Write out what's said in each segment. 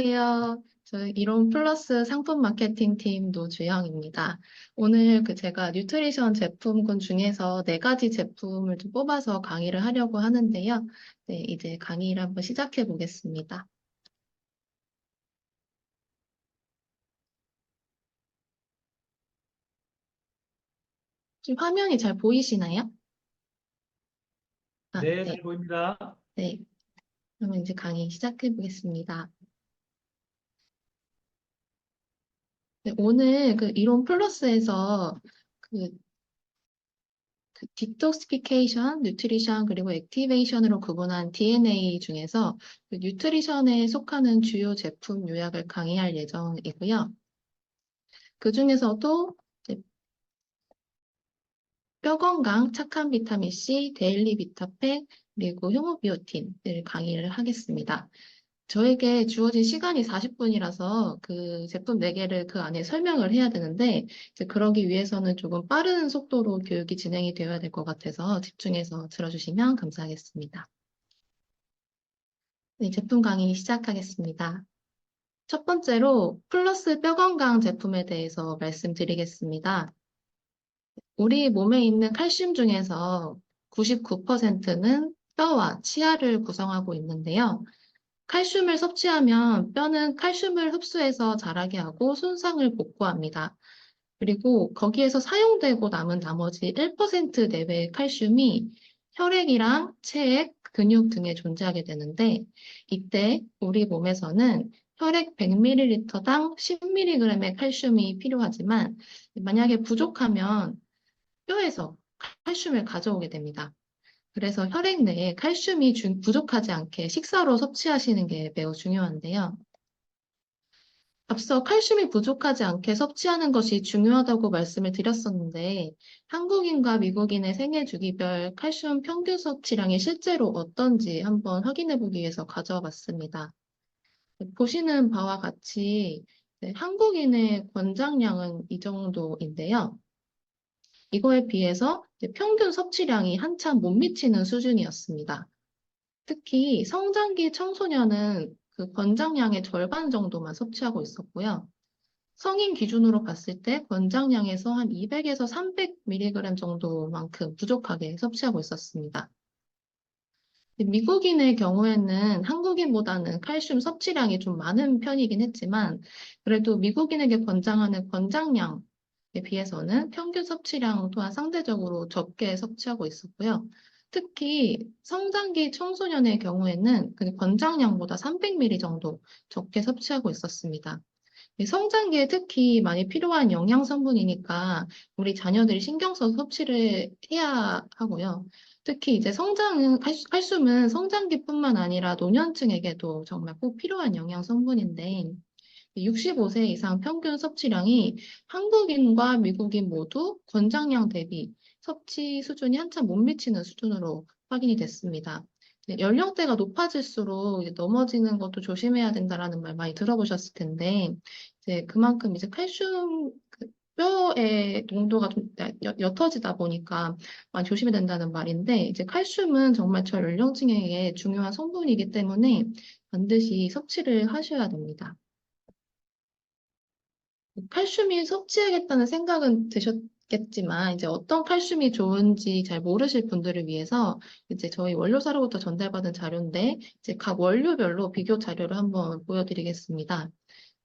안녕하세요. 저희 이론 플러스 상품 마케팅 팀 노주영입니다. 오늘 제가 뉴트리션 제품군 중에서 네 가지 제품을 좀 뽑아서 강의를 하려고 하는데요. 네, 이제 강의를 한번 시작해 보겠습니다. 지금 화면이 잘 보이시나요? 아, 네, 네, 잘 보입니다. 네. 그러면 이제 강의 시작해 보겠습니다. 네, 오늘 이론 플러스에서 그 디톡시피케이션, 뉴트리션, 그리고 액티베이션으로 구분한 DNA 중에서 뉴트리션에 속하는 주요 제품 요약을 강의할 예정이고요. 그 중에서도 이제 뼈 건강, 착한 비타민 C, 데일리 비타팩, 그리고 효모비오틴을 강의를 하겠습니다. 저에게 주어진 시간이 40분이라서 그 제품 4개를 그 안에 설명을 해야 되는데, 이제 그러기 위해서는 조금 빠른 속도로 교육이 진행이 되어야 될 것 같아서 집중해서 들어주시면 감사하겠습니다. 네, 제품 강의 시작하겠습니다. 첫 번째로 플러스 뼈 건강 제품에 대해서 말씀드리겠습니다. 우리 몸에 있는 칼슘 중에서 99%는 뼈와 치아를 구성하고 있는데요. 칼슘을 섭취하면 뼈는 칼슘을 흡수해서 자라게 하고 손상을 복구합니다. 그리고 거기에서 사용되고 남은 나머지 1% 내외의 칼슘이 혈액이랑 체액, 근육 등에 존재하게 되는데 이때 우리 몸에서는 혈액 100ml당 10mg의 칼슘이 필요하지만 만약에 부족하면 뼈에서 칼슘을 가져오게 됩니다. 그래서 혈액 내에 칼슘이 부족하지 않게 식사로 섭취하시는 게 매우 중요한데요. 앞서 칼슘이 부족하지 않게 섭취하는 것이 중요하다고 말씀을 드렸었는데, 한국인과 미국인의 생애 주기별 칼슘 평균 섭취량이 실제로 어떤지 한번 확인해 보기 위해서 가져와 봤습니다. 보시는 바와 같이 한국인의 권장량은 이 정도인데요. 이거에 비해서 평균 섭취량이 한참 못 미치는 수준이었습니다. 특히 성장기 청소년은 그 권장량의 절반 정도만 섭취하고 있었고요. 성인 기준으로 봤을 때 권장량에서 한 200에서 300mg 정도만큼 부족하게 섭취하고 있었습니다. 미국인의 경우에는 한국인보다는 칼슘 섭취량이 좀 많은 편이긴 했지만 그래도 미국인에게 권장하는 권장량에 비해서는 평균 섭취량 또한 상대적으로 적게 섭취하고 있었고요. 특히 성장기 청소년의 경우에는 그 권장량보다 300ml 정도 적게 섭취하고 있었습니다. 이 성장기에 특히 많이 필요한 영양 성분이니까 우리 자녀들이 신경 써서 섭취를 해야 하고요. 특히 이제 칼슘은 성장기뿐만 아니라 노년층에게도 정말 꼭 필요한 영양 성분인데 65세 이상 평균 섭취량이 한국인과 미국인 모두 권장량 대비 섭취 수준이 한참 못 미치는 수준으로 확인이 됐습니다. 연령대가 높아질수록 이제 넘어지는 것도 조심해야 된다라는 말 많이 들어보셨을 텐데, 이제 그만큼 이제 칼슘 뼈의 농도가 좀 옅어지다 보니까 많이 조심해야 된다는 말인데, 이제 칼슘은 정말 저 연령층에게 중요한 성분이기 때문에 반드시 섭취를 하셔야 됩니다. 칼슘이 섭취하겠다는 생각은 드셨겠지만, 이제 어떤 칼슘이 좋은지 잘 모르실 분들을 위해서, 이제 저희 원료사로부터 전달받은 자료인데, 이제 각 원료별로 비교 자료를 한번 보여드리겠습니다.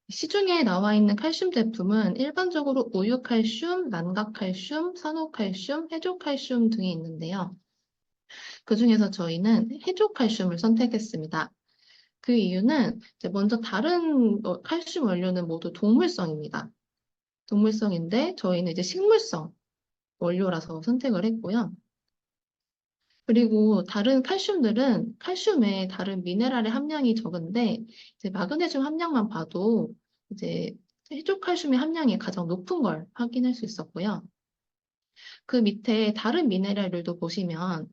시중에 나와 있는 칼슘 제품은 일반적으로 우유칼슘, 난각칼슘, 산호칼슘, 해조칼슘 등이 있는데요. 그 중에서 저희는 해조칼슘을 선택했습니다. 그 이유는 이제 먼저 다른 칼슘 원료는 모두 동물성입니다. 동물성인데 저희는 이제 식물성 원료라서 선택을 했고요. 그리고 다른 칼슘들은 칼슘에 다른 미네랄의 함량이 적은데 이제 마그네슘 함량만 봐도 이제 해조칼슘의 함량이 가장 높은 걸 확인할 수 있었고요. 그 밑에 다른 미네랄들도 보시면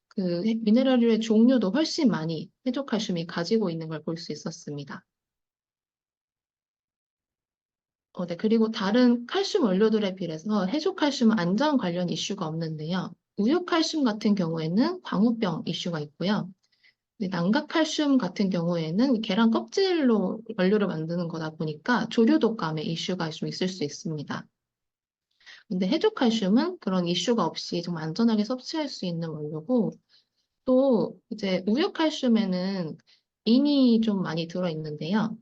그 미네랄의 종류도 훨씬 많이 해조칼슘이 가지고 있는 걸 볼 수 있었습니다. 네, 그리고 다른 칼슘 원료들에 비해서 해조칼슘 안전 관련 이슈가 없는데요. 우유칼슘 같은 경우에는 광우병 이슈가 있고요. 난각칼슘 같은 경우에는 계란 껍질로 원료를 만드는 거다 보니까 조류 독감의 이슈가 좀 있을 수 있습니다. 근데 해조칼슘은 그런 이슈가 없이 좀 안전하게 섭취할 수 있는 원료고, 또 이제 우유칼슘에는 인이 좀 많이 들어있는데요.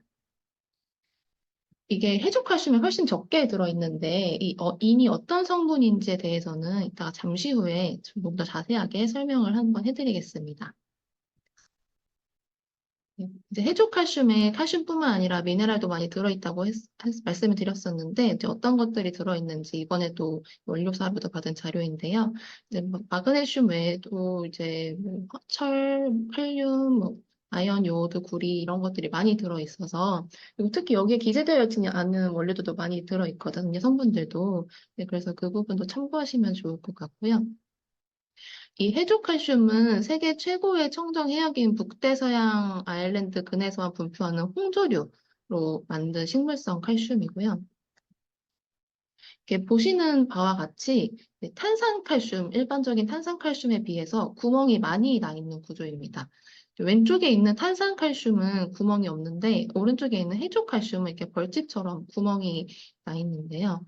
이게 해조칼슘이 훨씬 적게 들어있는데, 인이 어떤 성분인지에 대해서는 이따가 잠시 후에 좀 더 자세하게 설명을 한번 해드리겠습니다. 이제 해조칼슘에 칼슘뿐만 아니라 미네랄도 많이 들어있다고 말씀을 드렸었는데, 이제 어떤 것들이 들어있는지 이번에도 원료사로도 받은 자료인데요. 이제 마그네슘 외에도 이제 뭐 철, 칼륨, 뭐 아연, 요오드, 구리 이런 것들이 많이 들어있어서, 그리고 특히 여기에 기재되어 있지 않은 원료들도 많이 들어있거든요, 성분들도. 네, 그래서 그 부분도 참고하시면 좋을 것 같고요. 이 해조칼슘은 세계 최고의 청정 해역인 북대서양 아일랜드 근해에서만 분포하는 홍조류로 만든 식물성 칼슘이고요. 이렇게 보시는 바와 같이 탄산칼슘, 일반적인 탄산칼슘에 비해서 구멍이 많이 나 있는 구조입니다. 왼쪽에 있는 탄산칼슘은 구멍이 없는데 오른쪽에 있는 해조칼슘은 이렇게 벌집처럼 구멍이 나 있는데요.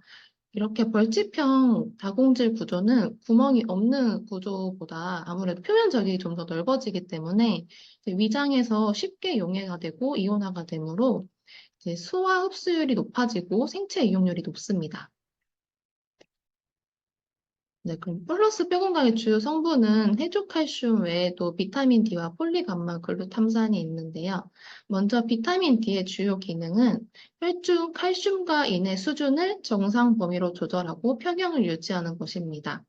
이렇게 벌집형 다공질 구조는 구멍이 없는 구조보다 아무래도 표면적이 좀 더 넓어지기 때문에 이제 위장에서 쉽게 용해가 되고 이온화가 되므로 이제 소화 흡수율이 높아지고 생체 이용률이 높습니다. 네, 그럼 플러스 뼈 건강의 주요 성분은 해조칼슘 외에도 비타민 D와 폴리감마 글루탐산이 있는데요. 먼저 비타민 D의 주요 기능은 혈중 칼슘과 인의 수준을 정상 범위로 조절하고 평형을 유지하는 것입니다.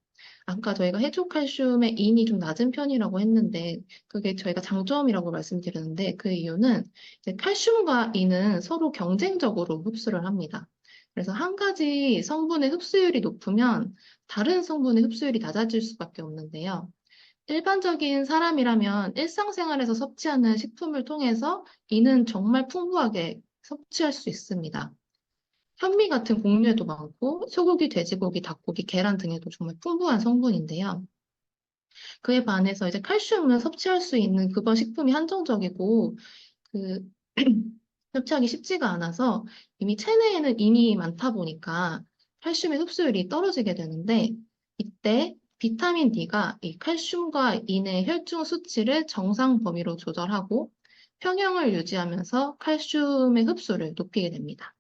아까 저희가 해조칼슘의 인이 좀 낮은 편이라고 했는데 그게 저희가 장점이라고 말씀드렸는데 그 이유는 이제 칼슘과 인은 서로 경쟁적으로 흡수를 합니다. 그래서 한 가지 성분의 흡수율이 높으면 다른 성분의 흡수율이 낮아질 수밖에 없는데요. 일반적인 사람이라면 일상생활에서 섭취하는 식품을 통해서 이는 정말 풍부하게 섭취할 수 있습니다. 현미 같은 곡류에도 많고 소고기, 돼지고기, 닭고기, 계란 등에도 정말 풍부한 성분인데요. 그에 반해서 이제 칼슘을 섭취할 수 있는 그런 식품이 한정적이고 그 섭취하기 쉽지가 않아서 이미 체내에는 인이 많다 보니까 칼슘의 흡수율이 떨어지게 되는데 이때 비타민 D가 이 칼슘과 인의 혈중 수치를 정상 범위로 조절하고 평형을 유지하면서 칼슘의 흡수를 높이게 됩니다.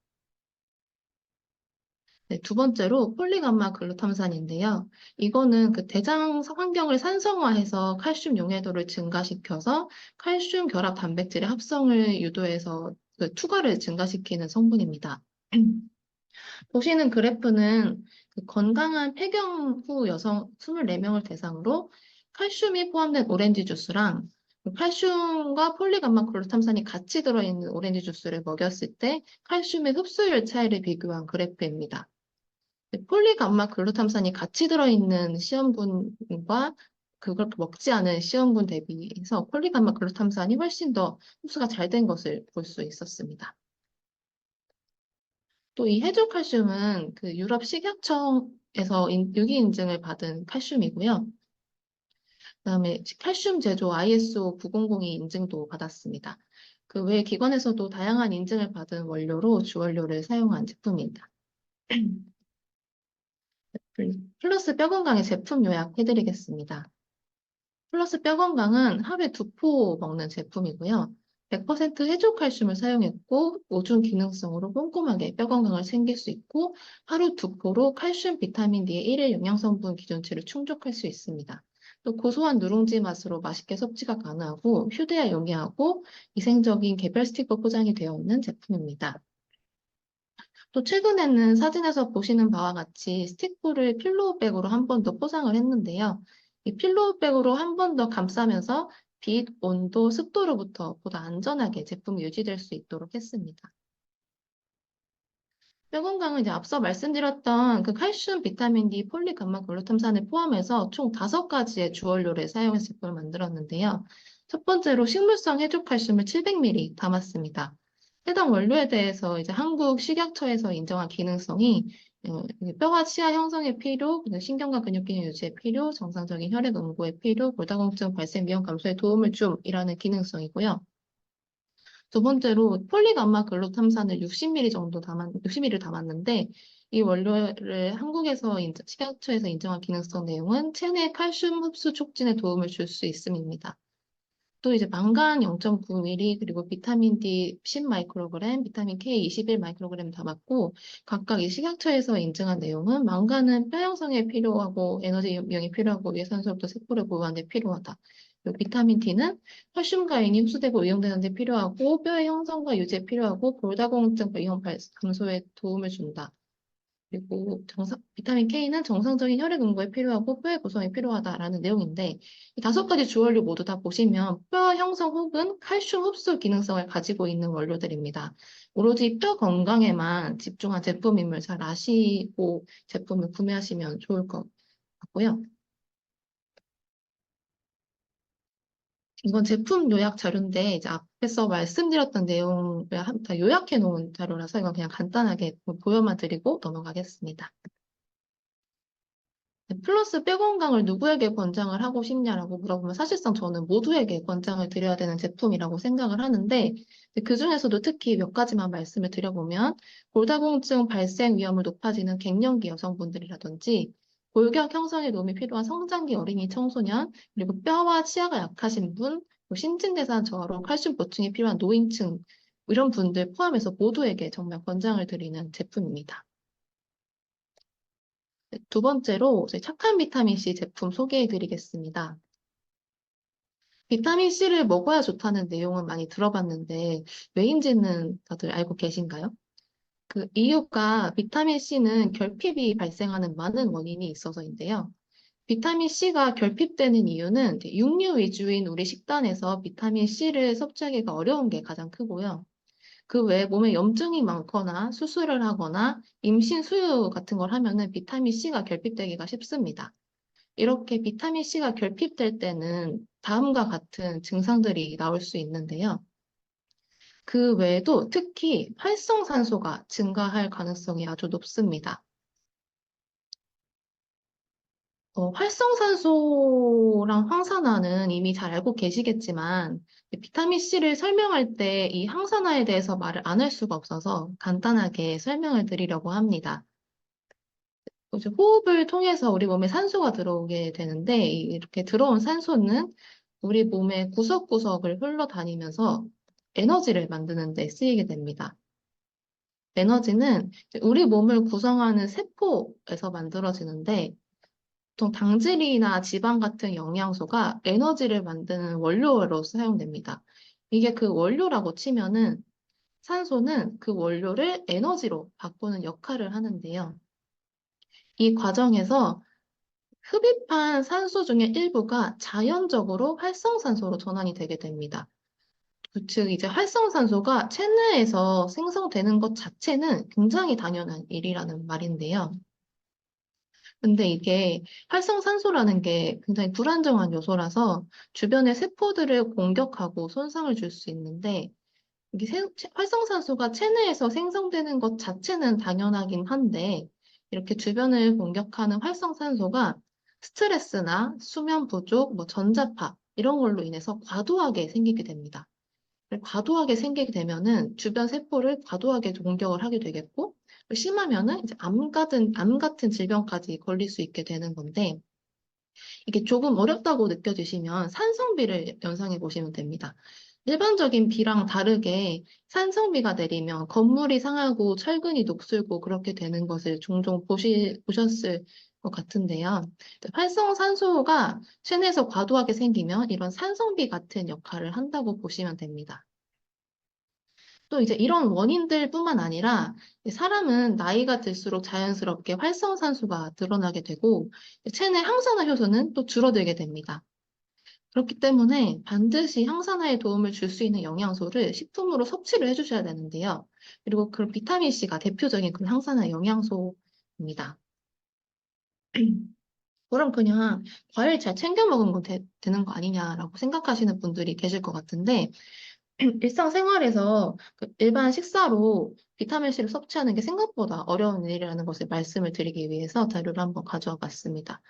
네, 두 번째로 폴리감마 글루탐산인데요. 이거는 그 대장 환경을 산성화해서 칼슘 용해도를 증가시켜서 칼슘 결합 단백질의 합성을 유도해서 그 투과를 증가시키는 성분입니다. 보시는 그래프는 그 건강한 폐경 후 여성 24명을 대상으로 칼슘이 포함된 오렌지 주스랑 그 칼슘과 폴리감마 글루탐산이 같이 들어있는 오렌지 주스를 먹였을 때 칼슘의 흡수율 차이를 비교한 그래프입니다. 폴리감마 글루탐산이 같이 들어있는 시험군과 그걸 먹지 않은 시험군 대비해서 폴리감마 글루탐산이 훨씬 더 흡수가 잘 된 것을 볼 수 있었습니다. 또 이 해조칼슘은 그 유럽 식약청에서 유기 인증을 받은 칼슘이고요. 그다음에 칼슘 제조 ISO 9002 인증도 받았습니다. 그 외 기관에서도 다양한 인증을 받은 원료로 주원료를 사용한 제품입니다. 플러스 뼈 건강의 제품 요약해드리겠습니다. 플러스 뼈 건강은 하루에 2포 먹는 제품이고요. 100% 해조칼슘을 사용했고 오중 기능성으로 꼼꼼하게 뼈 건강을 챙길 수 있고 하루 2포로 칼슘, 비타민 D의 1일 영양성분 기준치를 충족할 수 있습니다. 또 고소한 누룽지 맛으로 맛있게 섭취가 가능하고 휴대에 용이하고 위생적인 개별 스티커 포장이 되어 있는 제품입니다. 또 최근에는 사진에서 보시는 바와 같이 스틱볼을 필로우백으로 한 번 더 포장을 했는데요. 이 필로우백으로 한 번 더 감싸면서 빛, 온도, 습도로부터 보다 안전하게 제품이 유지될 수 있도록 했습니다. 뼈 건강은 이제 앞서 말씀드렸던 그 칼슘, 비타민 D, 폴리감마 글루탐산을 포함해서 총 5가지의 주원료를 사용해서 제품을 만들었는데요. 첫 번째로 식물성 해조칼슘을 700ml 담았습니다. 해당 원료에 대해서 이제 한국 식약처에서 인정한 기능성이 뼈와 치아 형성에 필요, 그리고 신경과 근육 기능 유지에 필요, 정상적인 혈액 응고에 필요, 골다공증 발생 위험 감소에 도움을 줌이라는 기능성이고요. 두 번째로 폴리감마 글루탐산을 60ml 정도 60ml 담았는데 이 원료를 한국에서 식약처에서 인정한 기능성 내용은 체내 칼슘 흡수 촉진에 도움을 줄 수 있음입니다. 또 이제 망간 0.9ml 그리고 비타민 D 10마이크로그램, 비타민 K 21마이크로그램 담았고 각각 이 식약처에서 인증한 내용은 망간은 뼈 형성에 필요하고 에너지 이용이 필요하고 유해산소로부터 세포를 보호하는 데 필요하다. 그리고 비타민 D는 칼슘 가인이 흡수되고 이용되는 데 필요하고 뼈의 형성과 유지에 필요하고 골다공증 위험 감소에 도움을 준다. 그리고 비타민 K는 정상적인 혈액 응고에 필요하고 뼈의 구성에 필요하다라는 내용인데 이 다섯 가지 주원료 모두 다 보시면 뼈 형성 혹은 칼슘 흡수 기능성을 가지고 있는 원료들입니다. 오로지 뼈 건강에만 집중한 제품임을 잘 아시고 제품을 구매하시면 좋을 것 같고요. 이건 제품 요약 자료인데 이제 앞에서 말씀드렸던 내용을 다 요약해 놓은 자료라서 이건 그냥 간단하게 보여만 드리고 넘어가겠습니다. 플러스 뼈 건강을 누구에게 권장을 하고 싶냐라고 물어보면 사실상 저는 모두에게 권장을 드려야 되는 제품이라고 생각을 하는데 그중에서도 특히 몇 가지만 말씀을 드려보면 골다공증 발생 위험을 높아지는 갱년기 여성분들이라든지 골격 형성에 도움이 필요한 성장기 어린이 청소년 그리고 뼈와 치아가 약하신 분 신진대사 저하로 칼슘 보충이 필요한 노인층 이런 분들 포함해서 모두에게 정말 권장을 드리는 제품입니다. 두 번째로 저희 착한 비타민C 제품 소개해 드리겠습니다. 비타민C를 먹어야 좋다는 내용은 많이 들어봤는데 왜인지는 다들 알고 계신가요? 그 이유가 비타민C는 결핍이 발생하는 많은 원인이 있어서인데요. 비타민C가 결핍되는 이유는 육류 위주인 우리 식단에서 비타민C를 섭취하기가 어려운 게 가장 크고요. 그 외에 몸에 염증이 많거나 수술을 하거나 임신 수유 같은 걸 하면은 비타민C가 결핍되기가 쉽습니다. 이렇게 비타민C가 결핍될 때는 다음과 같은 증상들이 나올 수 있는데요. 그 외에도 특히 활성산소가 증가할 가능성이 아주 높습니다. 활성산소랑 황산화는 이미 잘 알고 계시겠지만 비타민C를 설명할 때 이 항산화에 대해서 말을 안 할 수가 없어서 간단하게 설명을 드리려고 합니다. 이제 호흡을 통해서 우리 몸에 산소가 들어오게 되는데 이렇게 들어온 산소는 우리 몸의 구석구석을 흘러다니면서 에너지를 만드는 데 쓰이게 됩니다. 에너지는 우리 몸을 구성하는 세포에서 만들어지는데 보통 당질이나 지방 같은 영양소가 에너지를 만드는 원료로 사용됩니다. 이게 그 원료라고 치면은 산소는 그 원료를 에너지로 바꾸는 역할을 하는데요. 이 과정에서 흡입한 산소 중에 일부가 자연적으로 활성산소로 전환이 되게 됩니다. 즉, 이제 활성산소가 체내에서 생성되는 것 자체는 굉장히 당연한 일이라는 말인데요. 근데 이게 활성산소라는 게 굉장히 불안정한 요소라서 주변의 세포들을 공격하고 손상을 줄 수 있는데, 이게 활성산소가 체내에서 생성되는 것 자체는 당연하긴 한데, 이렇게 주변을 공격하는 활성산소가 스트레스나 수면 부족, 전자파, 이런 걸로 인해서 과도하게 생기게 됩니다. 과도하게 생기게 되면은 주변 세포를 과도하게 공격을 하게 되겠고, 심하면은 이제 암 같은 질병까지 걸릴 수 있게 되는 건데, 이게 조금 어렵다고 느껴지시면 산성비를 연상해 보시면 됩니다. 일반적인 비랑 다르게 산성비가 내리면 건물이 상하고 철근이 녹슬고 그렇게 되는 것을 종종 보셨을 것 같은데요. 활성산소가 체내에서 과도하게 생기면 이런 산성비 같은 역할을 한다고 보시면 됩니다. 또 이제 이런 원인들뿐만 아니라 사람은 나이가 들수록 자연스럽게 활성산소가 늘어나게 되고 체내 항산화 효소는 또 줄어들게 됩니다. 그렇기 때문에 반드시 항산화에 도움을 줄 수 있는 영양소를 식품으로 섭취를 해주셔야 되는데요. 그리고 그 비타민C가 대표적인 그 항산화 영양소입니다. 그럼 그냥 과일 잘 챙겨 먹으면 되는 거 아니냐라고 생각하시는 분들이 계실 것 같은데 일상생활에서 그 일반 식사로 비타민C를 섭취하는 게 생각보다 어려운 일이라는 것을 말씀을 드리기 위해서 자료를 한번 가져와 봤습니다.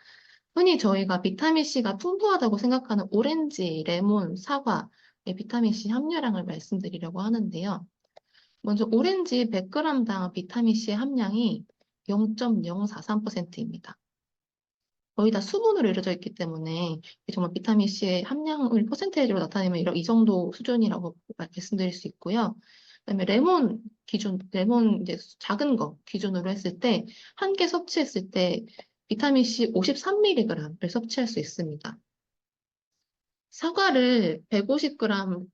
흔히 저희가 비타민C가 풍부하다고 생각하는 오렌지, 레몬, 사과의 비타민C 함유량을 말씀드리려고 하는데요. 먼저 오렌지 100g당 비타민C의 함량이 0.043%입니다. 거의 다 수분으로 이루어져 있기 때문에 정말 비타민C의 함량을 퍼센테이지로 나타내면 이 정도 수준이라고 말씀드릴 수 있고요. 그다음에 레몬 이제 작은 거 기준으로 했을 때 한 개 섭취했을 때 비타민C 53mg을 섭취할 수 있습니다. 사과를 150g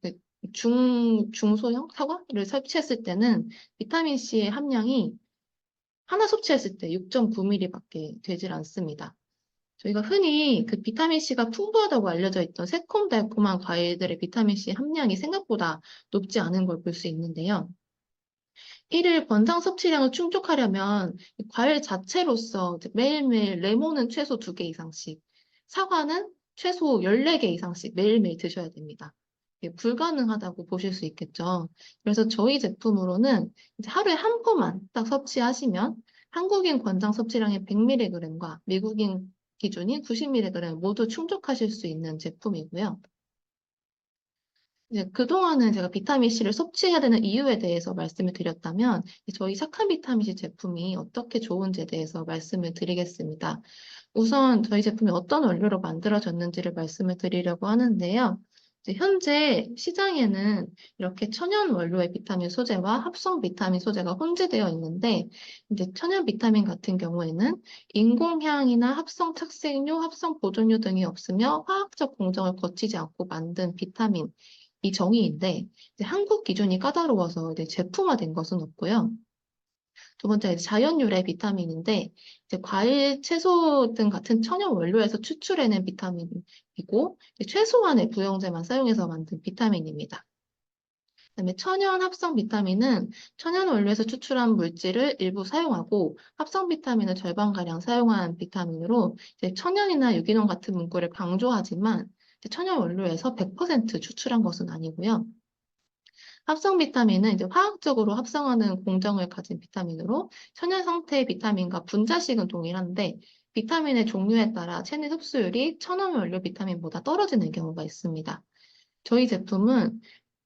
중소형 사과를 섭취했을 때는 비타민C의 함량이 하나 섭취했을 때 6.9mg밖에 되질 않습니다. 저희가 흔히 그 비타민C가 풍부하다고 알려져 있던 새콤달콤한 과일들의 비타민C 함량이 생각보다 높지 않은 걸 볼 수 있는데요. 일일 권장 섭취량을 충족하려면 과일 자체로서 매일매일 레몬은 최소 2개 이상씩, 사과는 최소 14개 이상씩 매일매일 드셔야 됩니다. 이게 불가능하다고 보실 수 있겠죠. 그래서 저희 제품으로는 이제 하루에 한 포만 딱 섭취하시면 한국인 권장 섭취량의 100mg과 미국인 기준인 90mg 모두 충족하실 수 있는 제품이고요. 이제 그동안은 제가 비타민C를 섭취해야 되는 이유에 대해서 말씀을 드렸다면, 저희 착한 비타민C 제품이 어떻게 좋은지에 대해서 말씀을 드리겠습니다. 우선 저희 제품이 어떤 원료로 만들어졌는지를 말씀을 드리려고 하는데요. 이제 현재 시장에는 이렇게 천연 원료의 비타민 소재와 합성 비타민 소재가 혼재되어 있는데, 이제 천연 비타민 같은 경우에는 인공향이나 합성 착색료, 합성 보존료 등이 없으며 화학적 공정을 거치지 않고 만든 비타민, 이 정의인데, 이제 한국 기준이 까다로워서 이제 제품화된 것은 없고요. 두 번째, 자연 유래 비타민인데, 이제 과일, 채소 등 같은 천연 원료에서 추출해낸 비타민이고, 최소한의 부영제만 사용해서 만든 비타민입니다. 그다음에 천연 합성 비타민은 천연 원료에서 추출한 물질을 일부 사용하고 합성 비타민을 절반가량 사용한 비타민으로 이제 천연이나 유기농 같은 문구를 강조하지만 이제 천연 원료에서 100% 추출한 것은 아니고요. 합성 비타민은 이제 화학적으로 합성하는 공정을 가진 비타민으로 천연 상태의 비타민과 분자식은 동일한데 비타민의 종류에 따라 체내 흡수율이 천연 원료 비타민보다 떨어지는 경우가 있습니다. 저희 제품은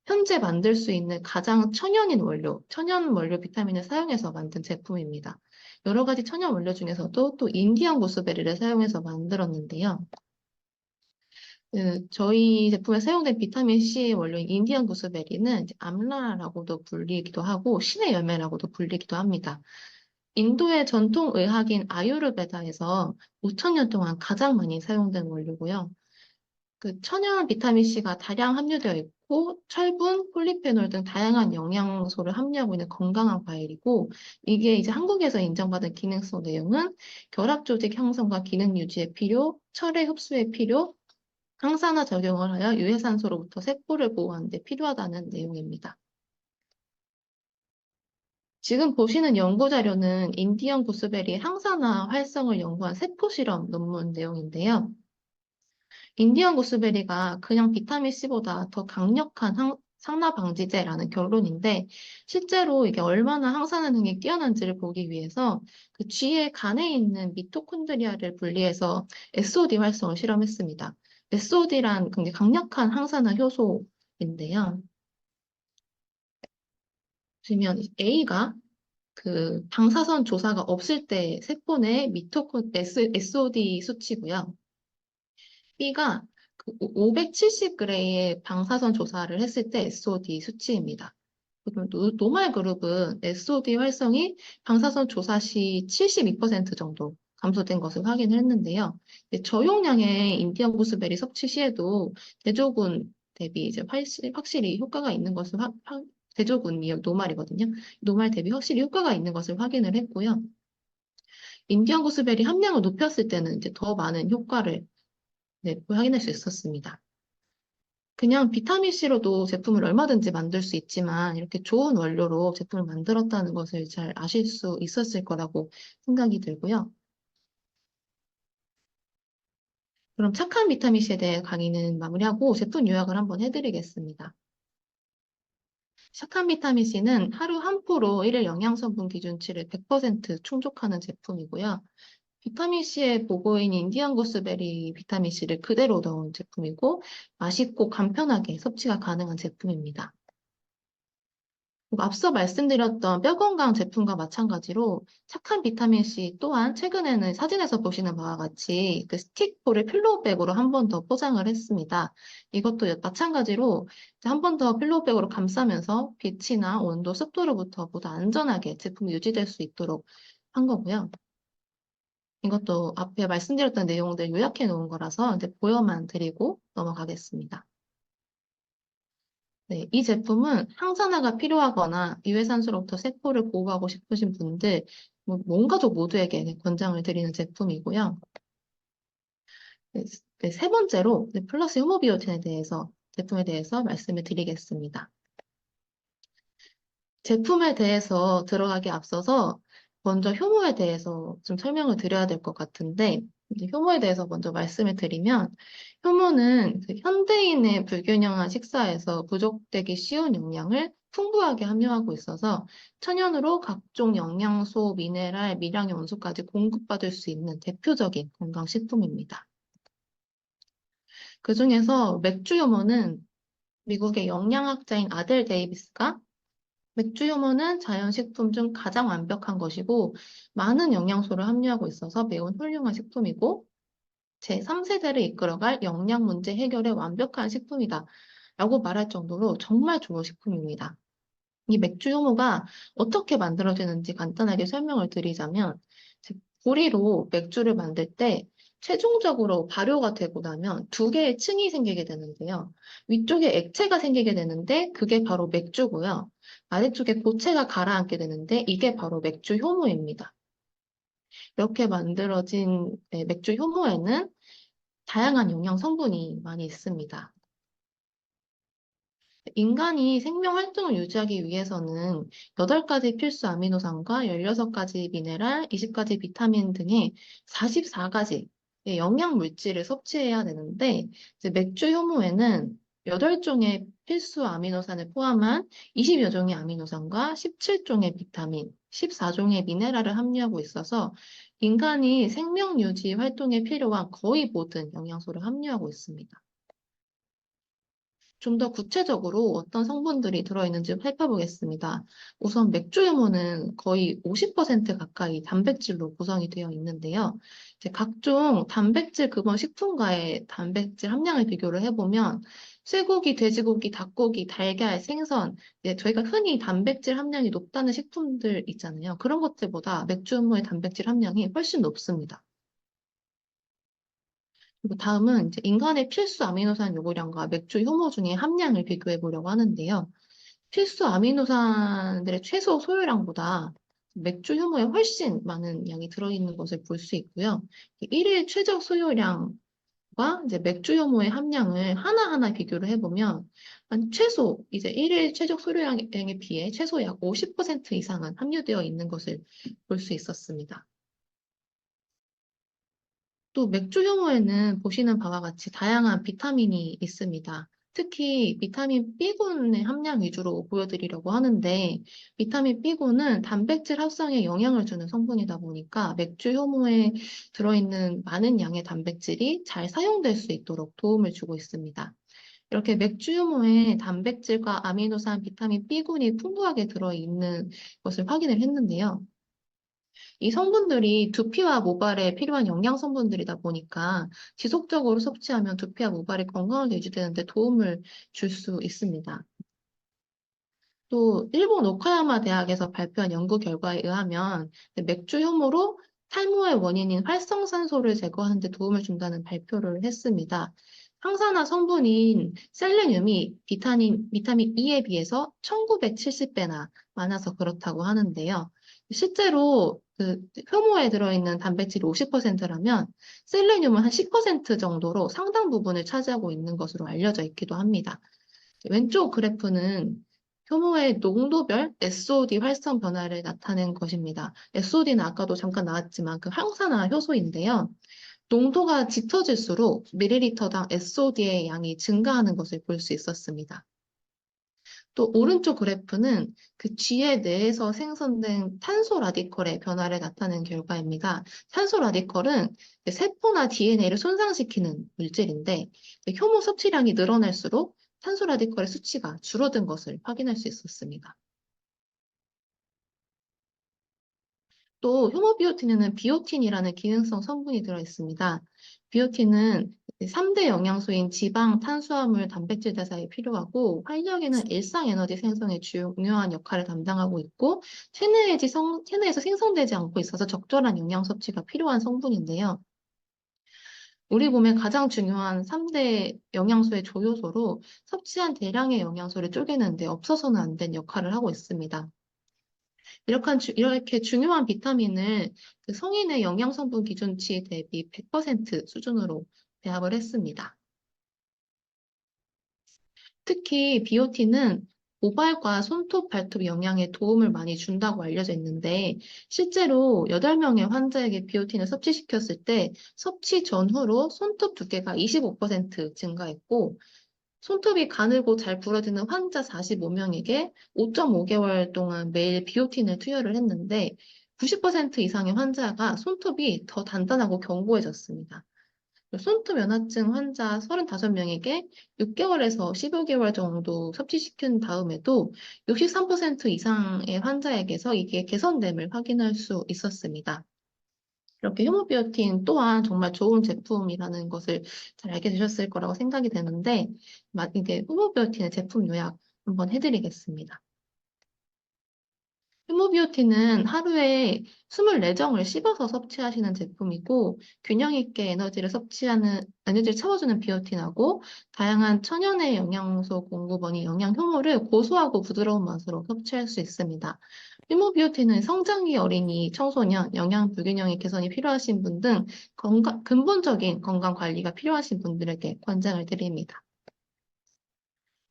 현재 만들 수 있는 가장 천연인 원료, 천연 원료 비타민을 사용해서 만든 제품입니다. 여러 가지 천연 원료 중에서도 또 인디언 구스베리를 사용해서 만들었는데요. 저희 제품에 사용된 비타민 C 원료인 인디언 구스베리는 이제 암라라고도 불리기도 하고 신의 열매라고도 불리기도 합니다. 인도의 전통 의학인 아유르베다에서 5천 년 동안 가장 많이 사용된 원료고요. 그 천연 비타민 C가 다량 함유되어 있고 철분, 폴리페놀 등 다양한 영양소를 함유하고 있는 건강한 과일이고 이게 이제 한국에서 인정받은 기능성 내용은 결합 조직 형성과 기능 유지에 필요, 철의 흡수에 필요, 항산화 작용을 하여 유해산소로부터 세포를 보호하는 데 필요하다는 내용입니다. 지금 보시는 연구 자료는 인디언 구스베리의 항산화 활성을 연구한 세포 실험 논문 내용인데요. 인디언 구스베리가 그냥 비타민C보다 더 강력한 상나 방지제라는 결론인데 실제로 이게 얼마나 항산화 능력이 뛰어난지를 보기 위해서 그 쥐의 간에 있는 미토콘드리아를 분리해서 SOD 활성을 실험했습니다. SOD란 굉장히 강력한 항산화 효소인데요. 보시면 A가 그 방사선 조사가 없을 때 세포 내 SOD 수치고요. B가 그 570g의 방사선 조사를 했을 때 SOD 수치입니다. 그리고 노말 그룹은 SOD 활성이 방사선 조사 시 72% 정도 감소된 것을 확인을 했는데요. 저용량의 인디언 구스베리 섭취 시에도 대조군 대비 이제 확실히 효과가 있는 것을 대조군이 노말이거든요. 노말 대비 확실히 효과가 있는 것을 확인을 했고요. 인디언 구스베리 함량을 높였을 때는 이제 더 많은 효과를 확인할 수 있었습니다. 그냥 비타민C로도 제품을 얼마든지 만들 수 있지만 이렇게 좋은 원료로 제품을 만들었다는 것을 잘 아실 수 있었을 거라고 생각이 들고요. 그럼 착한 비타민C에 대해 강의는 마무리하고 제품 요약을 한번 해드리겠습니다. 착한 비타민C는 하루 한 포로 일일 영양성분 기준치를 100% 충족하는 제품이고요. 비타민C의 보고인 인디언 구스베리 비타민C를 그대로 넣은 제품이고 맛있고 간편하게 섭취가 가능한 제품입니다. 그리고 앞서 말씀드렸던 뼈 건강 제품과 마찬가지로 착한 비타민C 또한 최근에는 사진에서 보시는 바와 같이 그 스틱볼을 필로우백으로 한 번 더 포장을 했습니다. 이것도 마찬가지로 한 번 더 필로우백으로 감싸면서 빛이나 온도, 습도로부터 모두 안전하게 제품이 유지될 수 있도록 한 거고요. 이것도 앞에 말씀드렸던 내용들 요약해 놓은 거라서 이제 보여만 드리고 넘어가겠습니다. 네, 이 제품은 항산화가 필요하거나 유해산소로부터 세포를 보호하고 싶으신 분들, 온 가족 모두에게 권장을 드리는 제품이고요. 네, 세 번째로 플러스 효모비오틴에 대해서, 제품에 대해서 말씀을 드리겠습니다. 제품에 대해서 들어가기 앞서서 먼저 효모에 대해서 좀 설명을 드려야 될 것 같은데, 이제 효모에 대해서 먼저 말씀을 드리면, 효모는 그 현대인의 불균형한 식사에서 부족되기 쉬운 영양을 풍부하게 함유하고 있어서 천연으로 각종 영양소, 미네랄, 미량 원소까지 공급받을 수 있는 대표적인 건강식품입니다. 그중에서 맥주 효모는 미국의 영양학자인 아델 데이비스가 맥주 효모는 자연식품 중 가장 완벽한 것이고 많은 영양소를 함유하고 있어서 매우 훌륭한 식품이고 제3세대를 이끌어갈 영양 문제 해결에 완벽한 식품이다 라고 말할 정도로 정말 좋은 식품입니다. 이 맥주 효모가 어떻게 만들어지는지 간단하게 설명을 드리자면 보리로 맥주를 만들 때 최종적으로 발효가 되고 나면 두 개의 층이 생기게 되는데요. 위쪽에 액체가 생기게 되는데 그게 바로 맥주고요. 아래쪽에 고체가 가라앉게 되는데 이게 바로 맥주 효모입니다. 이렇게 만들어진 맥주 효모에는 다양한 영양 성분이 많이 있습니다. 인간이 생명 활동을 유지하기 위해서는 8가지 필수 아미노산과 16가지 미네랄, 20가지 비타민 등의 44가지 영양 물질을 섭취해야 되는데, 이제 맥주 효모에는 8종의 필수 아미노산을 포함한 20여 종의 아미노산과 17종의 비타민, 14종의 미네랄을 함유하고 있어서 인간이 생명 유지 활동에 필요한 거의 모든 영양소를 함유하고 있습니다. 좀 더 구체적으로 어떤 성분들이 들어있는지 살펴보겠습니다. 우선 맥주 효모는 거의 50% 가까이 단백질로 구성이 되어 있는데요. 이제 각종 단백질 근원 식품과의 단백질 함량을 비교를 해보면 쇠고기, 돼지고기, 닭고기, 달걀, 생선, 이제 저희가 흔히 단백질 함량이 높다는 식품들 있잖아요. 그런 것들보다 맥주 효모의 단백질 함량이 훨씬 높습니다. 그리고 다음은 이제 인간의 필수 아미노산 요구량과 맥주 효모 중의 함량을 비교해 보려고 하는데요. 필수 아미노산들의 최소 소요량보다 맥주 효모에 훨씬 많은 양이 들어있는 것을 볼 수 있고요. 일일 최적 소요량과 이제 맥주 효모의 함량을 하나하나 비교를 해보면 최소 이제 일일 최적 소요량에 비해 최소 약 50% 이상은 함유되어 있는 것을 볼 수 있었습니다. 또 맥주 효모에는 보시는 바와 같이 다양한 비타민이 있습니다. 특히 비타민 B군의 함량 위주로 보여드리려고 하는데 비타민 B군은 단백질 합성에 영향을 주는 성분이다 보니까 맥주 효모에 들어있는 많은 양의 단백질이 잘 사용될 수 있도록 도움을 주고 있습니다. 이렇게 맥주 효모에 단백질과 아미노산, 비타민 B군이 풍부하게 들어있는 것을 확인을 했는데요. 이 성분들이 두피와 모발에 필요한 영양 성분들이다 보니까 지속적으로 섭취하면 두피와 모발이 건강하게 유지되는 데 도움을 줄 수 있습니다. 또 일본 오카야마 대학에서 발표한 연구 결과에 의하면 맥주 효모로 탈모의 원인인 활성산소를 제거하는 데 도움을 준다는 발표를 했습니다. 항산화 성분인 셀레늄이 비타민 E에 비해서 1970배나 많아서 그렇다고 하는데요. 실제로 그 효모에 들어있는 단백질이 50%라면 셀레늄은 한 10% 정도로 상당 부분을 차지하고 있는 것으로 알려져 있기도 합니다. 왼쪽 그래프는 효모의 농도별 SOD 활성 변화를 나타낸 것입니다. SOD는 아까도 잠깐 나왔지만 그 항산화 효소인데요. 농도가 짙어질수록 밀리리터당 SOD의 양이 증가하는 것을 볼 수 있었습니다. 또 오른쪽 그래프는 그 쥐의 뇌에서 생성된 탄소 라디컬의 변화를 나타낸 결과입니다. 탄소 라디컬은 세포나 DNA를 손상시키는 물질인데 효모 섭취량이 늘어날수록 탄소 라디컬의 수치가 줄어든 것을 확인할 수 있었습니다. 또 효모비오틴에는 비오틴이라는 기능성 성분이 들어있습니다. 비오틴은 3대 영양소인 지방, 탄수화물, 단백질 대사에 필요하고 활력에는 일상 에너지 생성에 중요한 역할을 담당하고 있고 체내에서 생성되지 않고 있어서 적절한 영양 섭취가 필요한 성분인데요. 우리 몸의 가장 중요한 3대 영양소의 조효소로 섭취한 대량의 영양소를 쪼개는 데 없어서는 안 된 역할을 하고 있습니다. 이렇게 중요한 비타민을 그 성인의 영양성분 기준치 대비 100% 수준으로 배합을 했습니다. 특히 비오틴은 모발과 손톱, 발톱 영양에 도움을 많이 준다고 알려져 있는데 실제로 8명의 환자에게 비오틴을 섭취시켰을 때 섭취 전후로 손톱 두께가 25% 증가했고 손톱이 가늘고 잘 부러지는 환자 45명에게 5.5개월 동안 매일 비오틴을 투여를 했는데 90% 이상의 환자가 손톱이 더 단단하고 견고해졌습니다. 손톱 연화증 환자 35명에게 6개월에서 15개월 정도 섭취시킨 다음에도 63% 이상의 환자에게서 이게 개선됨을 확인할 수 있었습니다. 이렇게 효모비오틴 또한 정말 좋은 제품이라는 것을 잘 알게 되셨을 거라고 생각이 되는데, 이게 효모비오틴의 제품 요약 한번 해드리겠습니다. 효모비오틴은 하루에 24정을 씹어서 섭취하시는 제품이고, 균형 있게 에너지를 채워주는 비오틴하고, 다양한 천연의 영양소 공급원이 영양 효모를 고소하고 부드러운 맛으로 섭취할 수 있습니다. 효모비오틴은 성장기 어린이, 청소년, 영양 불균형의 개선이 필요하신 분 등 근본적인 건강 관리가 필요하신 분들에게 권장을 드립니다.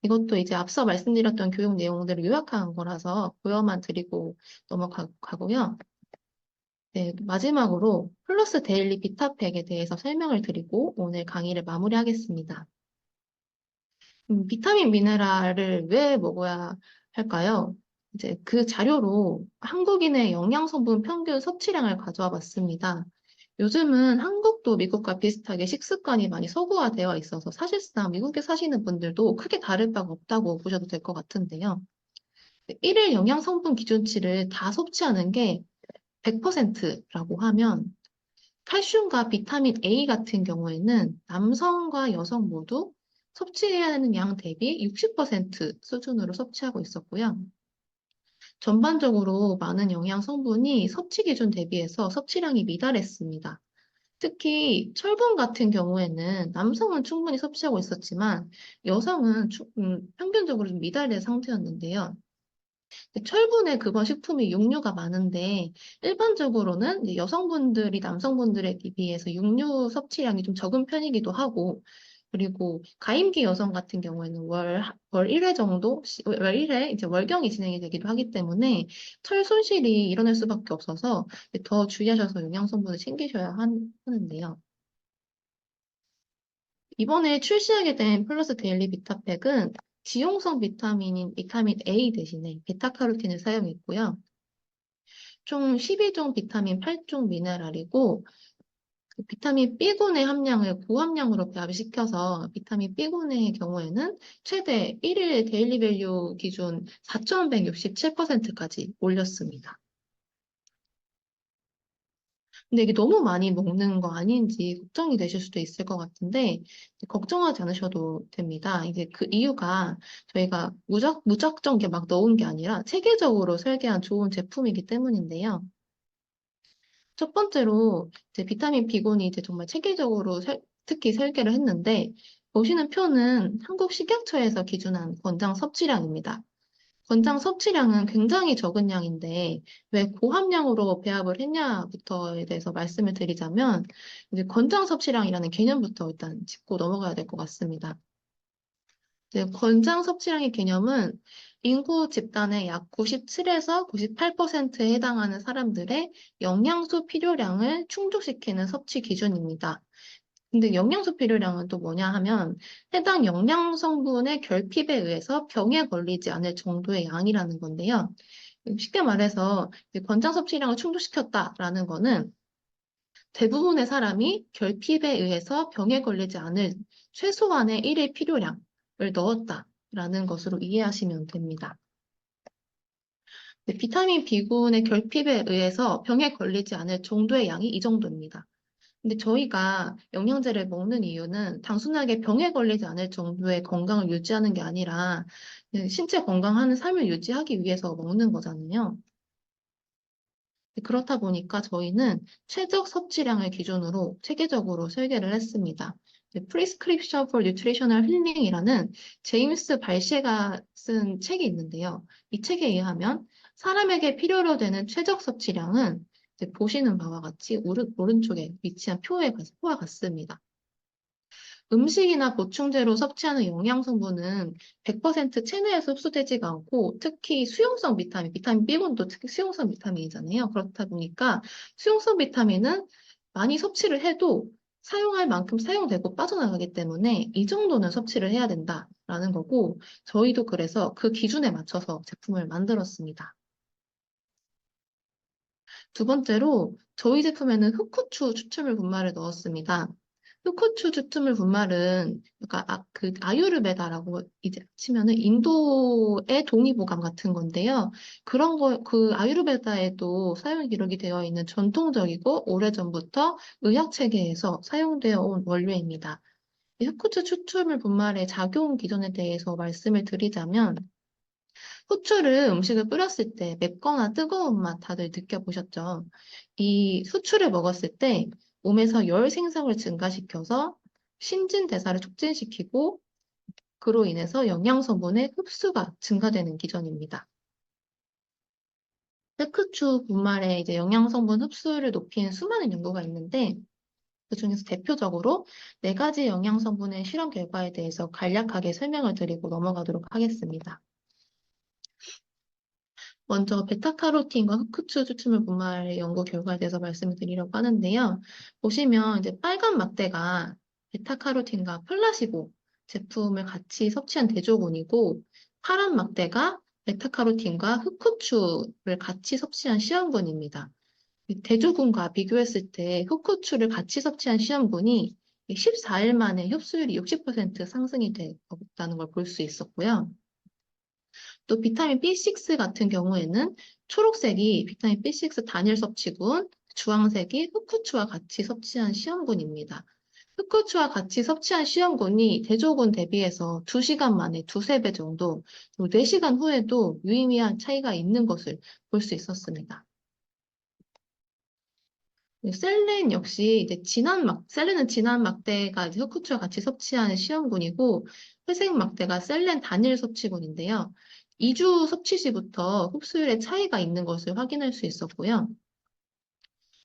이것도 이제 앞서 말씀드렸던 교육 내용들을 요약한 거라서 고여만 드리고 넘어가고요. 네, 마지막으로 플러스 데일리 비타팩에 대해서 설명을 드리고 오늘 강의를 마무리하겠습니다. 비타민 미네랄을 왜 먹어야 할까요? 이제 그 자료로 한국인의 영양성분 평균 섭취량을 가져와 봤습니다. 요즘은 한국도 미국과 비슷하게 식습관이 많이 서구화되어 있어서 사실상 미국에 사시는 분들도 크게 다를 바가 없다고 보셔도 될 것 같은데요. 1일 영양성분 기준치를 다 섭취하는 게 100%라고 하면 칼슘과 비타민 A 같은 경우에는 남성과 여성 모두 섭취해야 하는 양 대비 60% 수준으로 섭취하고 있었고요. 전반적으로 많은 영양 성분이 섭취 기준 대비해서 섭취량이 미달했습니다. 특히 철분 같은 경우에는 남성은 충분히 섭취하고 있었지만 여성은 평균적으로 좀 미달된 상태였는데요. 철분의 근원 식품이 육류가 많은데 일반적으로는 이제 여성분들이 남성분들에 비해서 육류 섭취량이 좀 적은 편이기도 하고 그리고 가임기 여성 같은 경우에는 월 1회 정도, 월 1회 이제 월경이 진행이 되기도 하기 때문에 철 손실이 일어날 수밖에 없어서 더 주의하셔서 영양성분을 챙기셔야 하는데요. 이번에 출시하게 된 플러스 데일리 비타팩은 지용성 비타민인 비타민 A 대신에 베타카로틴을 사용했고요. 총 12종 비타민 8종 미네랄이고 그 비타민 B군의 함량을 고함량으로 배합시켜서 비타민 B군의 경우에는 최대 1일 데일리 밸류 기준 4,167%까지 올렸습니다. 근데 이게 너무 많이 먹는 거 아닌지 걱정이 되실 수도 있을 것 같은데 걱정하지 않으셔도 됩니다. 이제 그 이유가 저희가 무작정 이렇게 막 넣은 게 아니라 체계적으로 설계한 좋은 제품이기 때문인데요. 첫 번째로 이제 비타민 B군이 이제 정말 체계적으로 특히 설계를 했는데 보시는 표는 한국 식약처에서 기준한 권장 섭취량입니다. 권장 섭취량은 굉장히 적은 양인데 왜 고함량으로 배합을 했냐부터에 대해서 말씀을 드리자면 이제 권장 섭취량이라는 개념부터 일단 짚고 넘어가야 될 것 같습니다. 이제 권장 섭취량의 개념은 인구 집단의 약 97에서 98%에 해당하는 사람들의 영양소 필요량을 충족시키는 섭취 기준입니다. 근데 영양소 필요량은 또 뭐냐 하면 해당 영양 성분의 결핍에 의해서 병에 걸리지 않을 정도의 양이라는 건데요. 쉽게 말해서 이제 권장 섭취량을 충족시켰다라는 거는 대부분의 사람이 결핍에 의해서 병에 걸리지 않을 최소한의 일일 필요량을 넣었다라는 것으로 이해하시면 됩니다. 비타민 B군의 결핍에 의해서 병에 걸리지 않을 정도의 양이 이 정도입니다. 근데 저희가 영양제를 먹는 이유는 단순하게 병에 걸리지 않을 정도의 건강을 유지하는 게 아니라 신체 건강한 삶을 유지하기 위해서 먹는 거잖아요. 그렇다 보니까 저희는 최적 섭취량을 기준으로 체계적으로 설계를 했습니다. Prescription for Nutritional Healing이라는 제임스 발셰가 쓴 책이 있는데요. 이 책에 의하면 사람에게 필요로 되는 최적 섭취량은 이제 보시는 바와 같이 오른쪽에 위치한 표와 같습니다. 음식이나 보충제로 섭취하는 영양 성분은 100% 체내에서 흡수되지가 않고 특히 수용성 비타민 B군도 특히 수용성 비타민이잖아요. 그렇다 보니까 수용성 비타민은 많이 섭취를 해도 사용할 만큼 사용되고 빠져나가기 때문에 이 정도는 섭취를 해야 된다라는 거고 저희도 그래서 그 기준에 맞춰서 제품을 만들었습니다. 두 번째로 저희 제품에는 흑후추 추출물 분말을 넣었습니다. 흑후추 추출물 분말은 그러니까 그 아유르베다라고 이제 치면은 인도의 동의보감 같은 건데요. 그런 거 그 아유르베다에도 사용 기록이 되어 있는 전통적이고 오래전부터 의학 체계에서 사용되어 온 원료입니다. 이 흑후추 추출물 분말의 작용 기전에 대해서 말씀을 드리자면 후추를 음식을 뿌렸을 때 맵거나 뜨거운 맛 다들 느껴보셨죠? 이 후추를 먹었을 때 몸에서 열 생성을 증가시켜서 신진대사를 촉진시키고 그로 인해서 영양성분의 흡수가 증가되는 기전입니다. 흑후추 분말의 이제 영양성분 흡수를 높이는 수많은 연구가 있는데 그중에서 대표적으로 4가지 영양성분의 실험 결과에 대해서 간략하게 설명을 드리고 넘어가도록 하겠습니다. 먼저 베타카로틴과 흑후추 추출물 분말의 연구 결과에 대해서 말씀을 드리려고 하는데요. 보시면 이제 빨간 막대가 베타카로틴과 플라시보 제품을 같이 섭취한 대조군이고 파란 막대가 베타카로틴과 흑후추를 같이 섭취한 시험군입니다. 대조군과 비교했을 때 흑후추를 같이 섭취한 시험군이 14일 만에 흡수율이 60% 상승이 되었다는 걸 볼 수 있었고요. 또 비타민 B6 같은 경우에는 초록색이 비타민 B6 단일 섭취군, 주황색이 흑후추와 같이 섭취한 시험군입니다. 흑후추와 같이 섭취한 시험군이 대조군 대비해서 2시간 만에 2~3배 정도, 그리고 4시간 후에도 유의미한 차이가 있는 것을 볼 수 있었습니다. 셀렌 역시 이제 셀렌은 진한 막대가 이제 흑후추와 같이 섭취하는 시험군이고 회색 막대가 셀렌 단일 섭취군인데요. 2주 섭취 시부터 흡수율에 차이가 있는 것을 확인할 수 있었고요.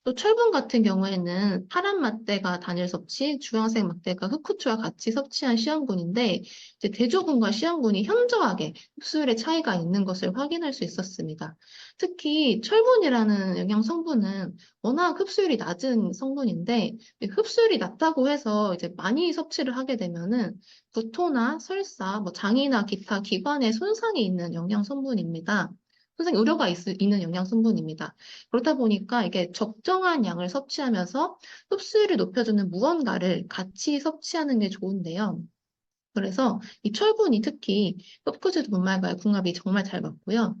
또 철분 같은 경우에는 파란 막대가 단일 섭취, 주황색 막대가 흑후추와 같이 섭취한 시험군인데 이제 대조군과 시험군이 현저하게 흡수율의 차이가 있는 것을 확인할 수 있었습니다. 특히 철분이라는 영양 성분은 워낙 흡수율이 낮은 성분인데 흡수율이 낮다고 해서 이제 많이 섭취를 하게 되면은 구토나 설사, 뭐 장이나 기타 기관에 손상이 있는 영양 성분입니다. 손상 우려가 있는 영양 성분입니다. 그러다 보니까 이게 적정한 양을 섭취하면서 흡수율을 높여주는 무언가를 같이 섭취하는 게 좋은데요. 그래서 이 철분이 특히 흡구제도 분말과의 궁합이 정말 잘 맞고요.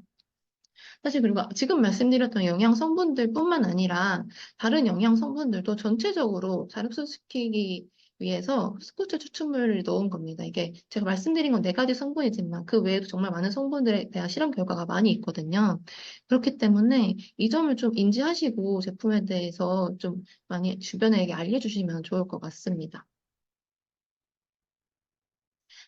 사실 그리고 지금 말씀드렸던 영양 성분들뿐만 아니라 다른 영양 성분들도 전체적으로 잘 흡수시키기 위해서 스쿠트 추출물을 넣은 겁니다. 이게 제가 말씀드린 건 4가지 성분이지만 그 외에도 정말 많은 성분들에 대한 실험 결과가 많이 있거든요. 그렇기 때문에 이 점을 좀 인지하시고 제품에 대해서 좀 많이 주변에게 알려주시면 좋을 것 같습니다.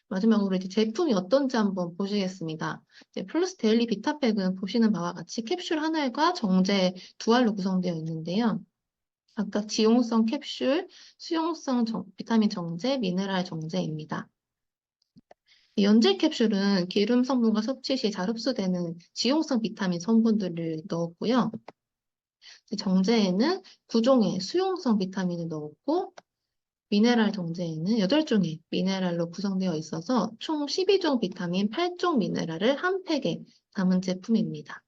마지막으로 이제 제품이 어떤지 한번 보시겠습니다. 이제 플러스 데일리 비타팩은 보시는 바와 같이 캡슐 하나과 정제 두 알로 구성되어 있는데요. 각각 지용성 캡슐, 수용성 비타민 정제, 미네랄 정제입니다. 연제 캡슐은 기름 성분과 섭취 시 잘 흡수되는 지용성 비타민 성분들을 넣었고요. 정제에는 9종의 수용성 비타민을 넣었고 미네랄 정제에는 8종의 미네랄로 구성되어 있어서 총 12종 비타민, 8종 미네랄을 한 팩에 담은 제품입니다.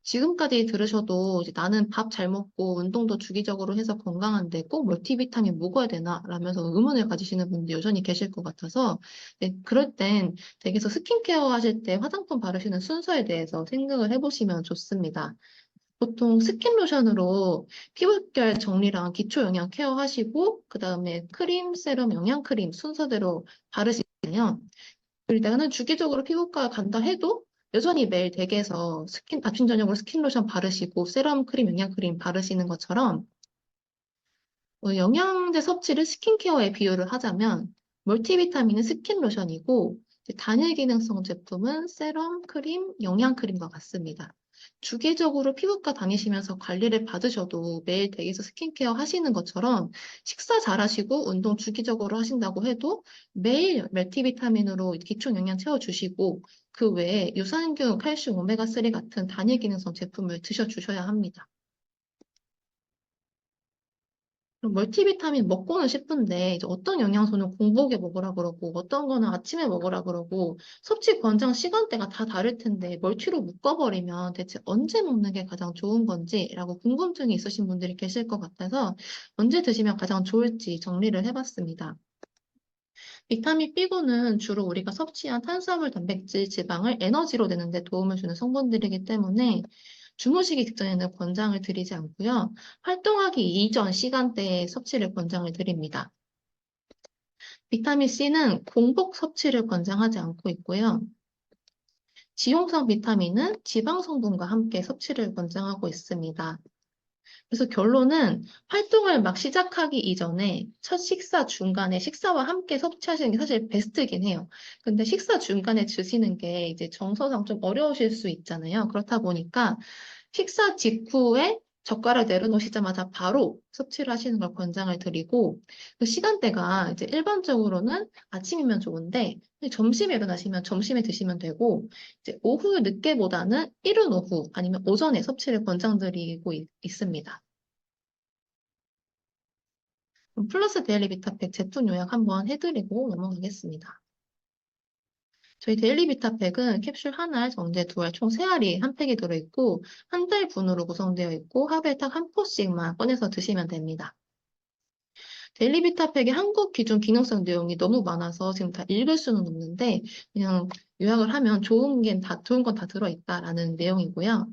지금까지 들으셔도 이제 나는 밥 잘 먹고 운동도 주기적으로 해서 건강한데 꼭 멀티비타민 먹어야 되나? 라면서 의문을 가지시는 분들 여전히 계실 것 같아서 네, 그럴 땐 댁에서 스킨케어 하실 때 화장품 바르시는 순서에 대해서 생각을 해보시면 좋습니다. 보통 스킨 로션으로 피부결 정리랑 기초 영양 케어 하시고 그 다음에 크림, 세럼, 영양 크림 순서대로 바르시잖아요. 그리고 나는 주기적으로 피부과 간다 해도 여전히 매일 댁에서 아침 저녁으로 스킨 로션 바르시고 세럼 크림, 영양 크림 바르시는 것처럼 영양제 섭취를 스킨케어에 비유를 하자면 멀티비타민은 스킨 로션이고 이제 단일 기능성 제품은 세럼, 크림, 영양 크림과 같습니다. 주기적으로 피부과 다니시면서 관리를 받으셔도 매일 댁에서 스킨케어 하시는 것처럼 식사 잘하시고 운동 주기적으로 하신다고 해도 매일 멀티비타민으로 기초 영양 채워주시고 그 외에 유산균, 칼슘, 오메가3 같은 단일 기능성 제품을 드셔주셔야 합니다. 그럼 멀티비타민 먹고는 싶은데 이제 어떤 영양소는 공복에 먹으라 그러고 어떤 거는 아침에 먹으라 그러고 섭취 권장 시간대가 다 다를 텐데 멀티로 묶어버리면 대체 언제 먹는 게 가장 좋은 건지라고 궁금증이 있으신 분들이 계실 것 같아서 언제 드시면 가장 좋을지 정리를 해봤습니다. 비타민 B군은 주로 우리가 섭취한 탄수화물, 단백질, 지방을 에너지로 내는 데 도움을 주는 성분들이기 때문에 주무시기 직전에는 권장을 드리지 않고요. 활동하기 이전 시간대에 섭취를 권장을 드립니다. 비타민 C는 공복 섭취를 권장하지 않고 있고요. 지용성 비타민은 지방 성분과 함께 섭취를 권장하고 있습니다. 그래서 결론은 활동을 막 시작하기 이전에 첫 식사 중간에 식사와 함께 섭취하시는 게 사실 베스트긴 해요. 근데 식사 중간에 드시는 게 이제 정서상 좀 어려우실 수 있잖아요. 그렇다 보니까 식사 직후에 젓가락 내려놓으시자마자 바로 섭취를 하시는 걸 권장을 드리고 그 시간대가 이제 일반적으로는 아침이면 좋은데 점심에 일어나시면 점심에 드시면 되고 이제 오후 늦게보다는 이른 오후 아니면 오전에 섭취를 권장드리고 있습니다. 그럼 플러스 데일리 비타팩 제품 요약 한번 해드리고 넘어가겠습니다. 저희 데일리 비타팩은 캡슐 하나, 정제 두 알, 총 세 알이 한 팩이 들어있고 한 달 분으로 구성되어 있고 하루에 딱 한 포씩만 꺼내서 드시면 됩니다. 데일리 비타팩의 한국 기준 기능성 내용이 너무 많아서 지금 다 읽을 수는 없는데 그냥 요약을 하면 좋은 건 다 들어있다라는 내용이고요.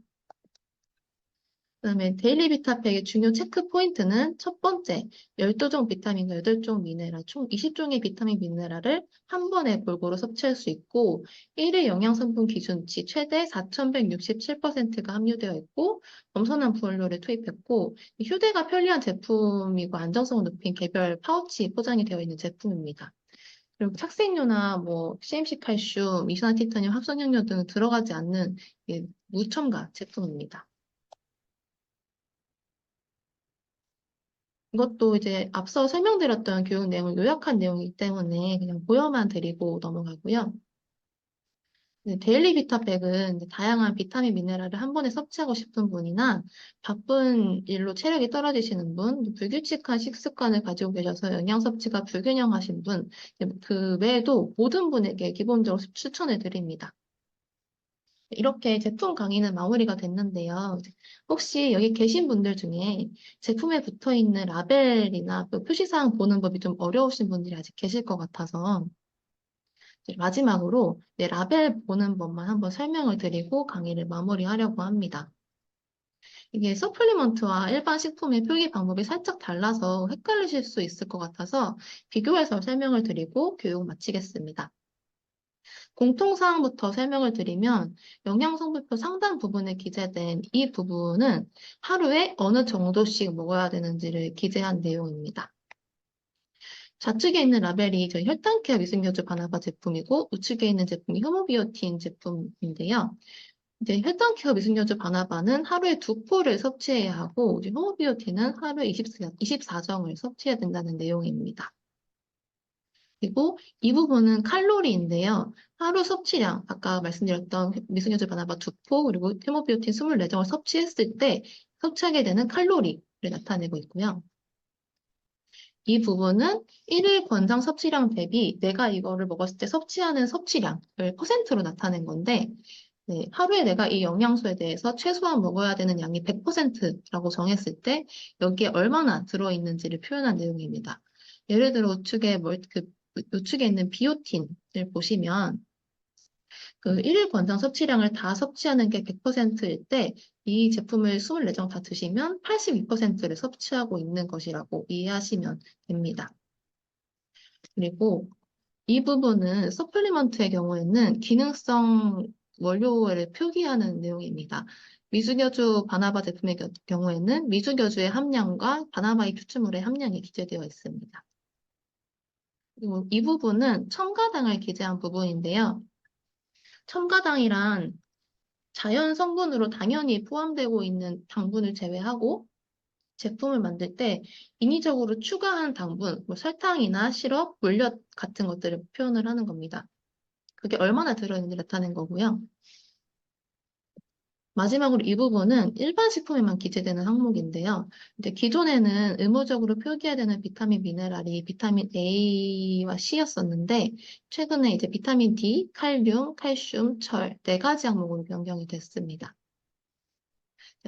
그다음에 데일리 비타팩의 중요 체크 포인트는 첫 번째, 12종 비타민과 8종 미네랄, 총 20종의 비타민 미네랄을 한 번에 골고루 섭취할 수 있고 1일 영양성분 기준치 최대 4,167%가 함유되어 있고 겸손한 부원료를 투입했고 휴대가 편리한 제품이고 안정성을 높인 개별 파우치 포장이 되어 있는 제품입니다. 그리고 착색료나 뭐 CMC 칼슘, 이산화티타늄 합성향료 등은 들어가지 않는 무첨가 제품입니다. 이것도 이제 앞서 설명드렸던 교육 내용을 요약한 내용이기 때문에 그냥 보여만 드리고 넘어가고요. 데일리 비타팩은 이제 다양한 비타민, 미네랄을 한 번에 섭취하고 싶은 분이나 바쁜 일로 체력이 떨어지시는 분, 불규칙한 식습관을 가지고 계셔서 영양 섭취가 불균형하신 분, 그 외에도 모든 분에게 기본적으로 추천을 드립니다. 이렇게 제품 강의는 마무리가 됐는데요. 혹시 여기 계신 분들 중에 제품에 붙어 있는 라벨이나 그 표시사항 보는 법이 좀 어려우신 분들이 아직 계실 것 같아서 이제 마지막으로 라벨 보는 법만 한번 설명을 드리고 강의를 마무리하려고 합니다. 이게 서플리먼트와 일반 식품의 표기 방법이 살짝 달라서 헷갈리실 수 있을 것 같아서 비교해서 설명을 드리고 교육 마치겠습니다. 공통사항부터 설명을 드리면 영양성분표 상단 부분에 기재된 이 부분은 하루에 어느 정도씩 먹어야 되는지를 기재한 내용입니다. 좌측에 있는 라벨이 저희 혈당케어 미생효주 바나바 제품이고 우측에 있는 제품이 효모비오틴 제품인데요. 이제 혈당케어 미생효주 바나바는 하루에 2포를 섭취해야 하고 이제 효모비오틴은 하루에 24정을 섭취해야 된다는 내용입니다. 그리고 이 부분은 칼로리인데요. 하루 섭취량, 아까 말씀드렸던 미생효주 바나바 2포, 그리고 헤모비오틴 24정을 섭취했을 때 섭취하게 되는 칼로리를 나타내고 있고요. 이 부분은 일일 권장 섭취량 대비 내가 이거를 먹었을 때 섭취하는 섭취량을 퍼센트로 나타낸 건데, 네, 하루에 내가 이 영양소에 대해서 최소한 먹어야 되는 양이 100%라고 정했을 때 여기에 얼마나 들어있는지를 표현한 내용입니다. 예를 들어 우측에 있는 비오틴을 보시면 그 일일 권장 섭취량을 다 섭취하는 게 100%일 때 이 제품을 24정 다 드시면 82%를 섭취하고 있는 것이라고 이해하시면 됩니다. 그리고 이 부분은 서플리먼트의 경우에는 기능성 원료를 표기하는 내용입니다. 미주겨주 바나바 제품의 경우에는 미주겨주의 함량과 바나바의 추출물의 함량이 기재되어 있습니다. 그리고 이 부분은 첨가당을 기재한 부분인데요. 첨가당이란 자연 성분으로 당연히 포함되고 있는 당분을 제외하고 제품을 만들 때 인위적으로 추가한 당분, 뭐 설탕이나 시럽, 물엿 같은 것들을 표현을 하는 겁니다. 그게 얼마나 들어있는지 나타낸 거고요. 마지막으로 이 부분은 일반 식품에만 기재되는 항목인데요. 이제 기존에는 의무적으로 표기해야 되는 비타민 미네랄이 비타민 A와 C였었는데 최근에 이제 비타민 D, 칼륨, 칼슘, 철 네 가지 항목으로 변경이 됐습니다.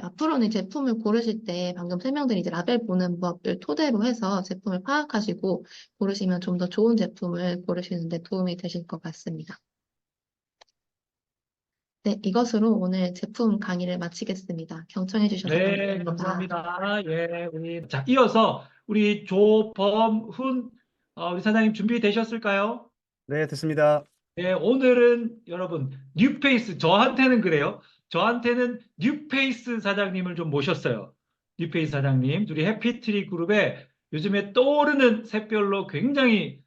앞으로는 제품을 고르실 때 방금 설명드린 이제 라벨 보는 법을 토대로 해서 제품을 파악하시고 고르시면 좀 더 좋은 제품을 고르시는 데 도움이 되실 것 같습니다. 네, 이것으로 오늘 제품 강의를 마치겠습니다. 경청해 주셔서 네, 감사합니다. 감사합니다. 예, 자, 이어서 우리 조범훈 우리 사장님 준비되셨을까요? 네, 됐습니다. 네, 오늘은 여러분 뉴페이스 저한테는 그래요. 저한테는 뉴페이스 사장님을 좀 모셨어요. 뉴페이스 사장님, 우리 해피트리 그룹에 요즘에 떠오르는 샛별로 굉장히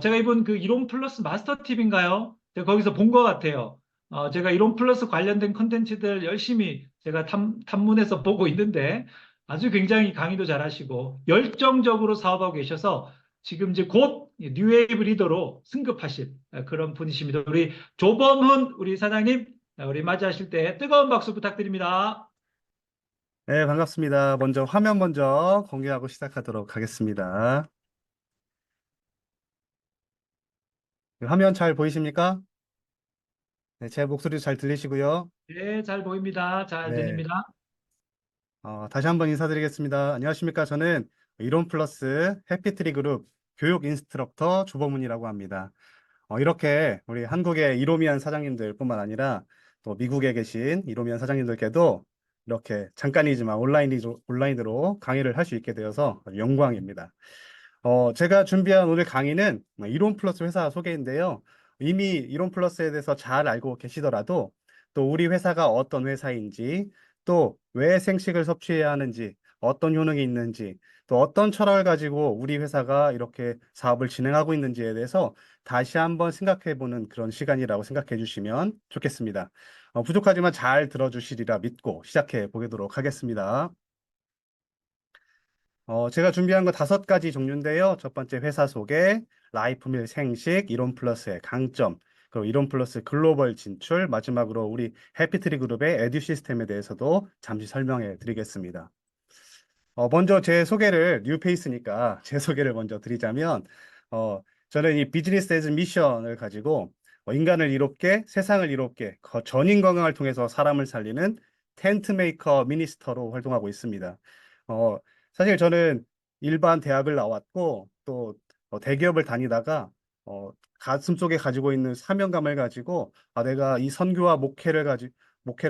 제가 이번 그 이론 플러스 마스터 팁인가요? 제가 거기서 본 것 같아요. 제가 이론 플러스 관련된 컨텐츠들 열심히 제가 탐문해서 보고 있는데 아주 굉장히 강의도 잘하시고 열정적으로 사업하고 계셔서 지금 이제 곧 뉴웨이브 리더로 승급하실 그런 분이십니다. 우리 조범훈 우리 사장님, 우리 맞이하실 때 뜨거운 박수 부탁드립니다. 네, 반갑습니다. 먼저 화면 먼저 공개하고 시작하도록 하겠습니다. 화면 잘 보이십니까? 네, 제 목소리도 잘 들리시고요. 네, 잘 보입니다. 잘 네, 들립니다. 다시 한번 인사드리겠습니다. 안녕하십니까? 저는 이론 플러스 해피트리 그룹 교육 인스트럭터 조범훈이라고 합니다. 이렇게 우리 한국의 이로미안 사장님들 뿐만 아니라 또 미국에 계신 이로미안 사장님들께도 이렇게 잠깐이지만 온라인으로 강의를 할 수 있게 되어서 아주 영광입니다. 제가 준비한 오늘 강의는 이론 플러스 회사 소개인데요. 이미 이론 플러스에 대해서 잘 알고 계시더라도 또 우리 회사가 어떤 회사인지 또 왜 생식을 섭취해야 하는지 어떤 효능이 있는지 또 어떤 철학을 가지고 우리 회사가 이렇게 사업을 진행하고 있는지에 대해서 다시 한번 생각해 보는 그런 시간이라고 생각해 주시면 좋겠습니다. 부족하지만 잘 들어주시리라 믿고 시작해 보도록 하겠습니다. 제가 준비한 거 5가지 종류인데요. 첫 번째 회사 소개, 라이프밀 생식, 이론 플러스의 강점, 그리고 이론 플러스 글로벌 진출, 마지막으로 우리 해피트리 그룹의 에듀 시스템에 대해서도 잠시 설명해 드리겠습니다. 먼저 제 소개를 뉴페이스니까 제 소개를 먼저 드리자면 저는 이 비즈니스 에즈 미션을 가지고 인간을 이롭게 세상을 이롭게 전인 건강을 통해서 사람을 살리는 텐트 메이커 미니스터로 활동하고 있습니다. 어, 사실 저는 일반 대학을 나왔고 또 대기업을 다니다가 가슴속에 가지고 있는 사명감을 가지고 내가 이 선교와 목회를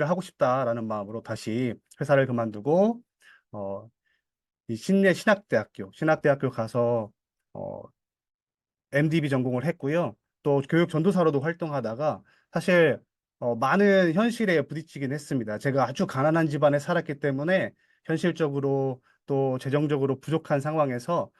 하고 싶다라는 마음으로 다시 회사를 그만두고 어, 이 신내 신학대학교 가서 어, MDB 전공을 했고요. 또 교육 전도사로도 활동하다가 사실 많은 현실에 부딪히긴 했습니다. 제가 아주 가난한 집안에 살았기 때문에 현실적으로 또 재정적으로 부족한 상황에서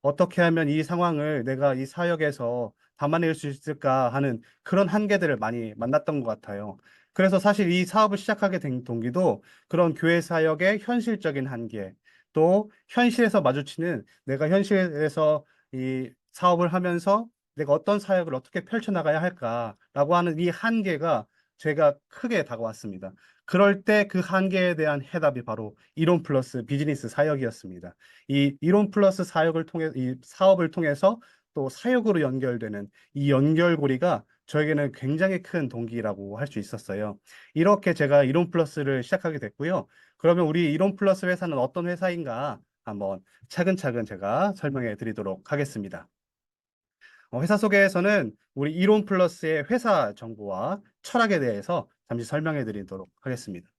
어떻게 하면 이 상황을 내가 이 사역에서 담아낼 수 있을까 하는 그런 한계들을 많이 만났던 것 같아요. 그래서 사실 이 사업을 시작하게 된 동기도 그런 교회 사역의 현실적인 한계, 또 현실에서 마주치는 내가 현실에서 이 사업을 하면서 내가 어떤 사역을 어떻게 펼쳐나가야 할까라고 하는 이 한계가 제가 크게 다가왔습니다. 그럴 때 그 한계에 대한 해답이 바로 이론 플러스 비즈니스 사역이었습니다. 이 이론 플러스 사역을 통해 이 사업을 통해서 또 사역으로 연결되는 이 연결고리가 저에게는 굉장히 큰 동기라고 할 수 있었어요. 이렇게 제가 이론 플러스를 시작하게 됐고요. 그러면 우리 이론 플러스 회사는 어떤 회사인가 한번 차근차근 제가 설명해 드리도록 하겠습니다. 회사 소개에서는 우리 이론 플러스의 회사 정보와 철학에 대해서 잠시 설명해 드리도록 하겠습니다.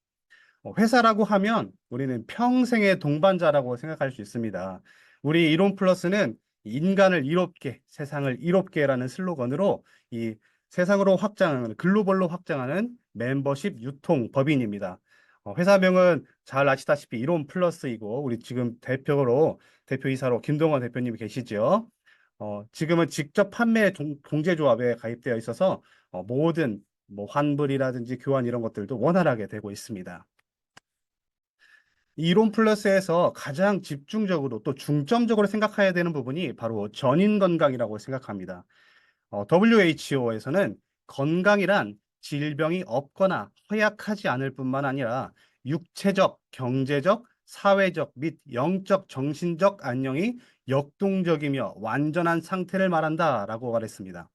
회사라고 하면 우리는 평생의 동반자라고 생각할 수 있습니다. 우리 이론 플러스는 인간을 이롭게, 세상을 이롭게라는 슬로건으로 이 세상으로 확장하는, 글로벌로 확장하는 멤버십 유통 법인입니다. 회사명은 잘 아시다시피 이론 플러스이고, 우리 지금 대표이사로 김동원 대표님이 계시죠. 지금은 직접 판매 공제조합에 가입되어 있어서 모든 뭐 환불이라든지 교환 이런 것들도 원활하게 되고 있습니다. 이론 플러스에서 가장 집중적으로 또 중점적으로 생각해야 되는 부분이 바로 전인 건강이라고 생각합니다. WHO에서는 건강이란 질병이 없거나 허약하지 않을 뿐만 아니라 육체적, 경제적, 사회적 및 영적, 정신적 안녕이 역동적이며 완전한 상태를 말한다라고 말했습니다.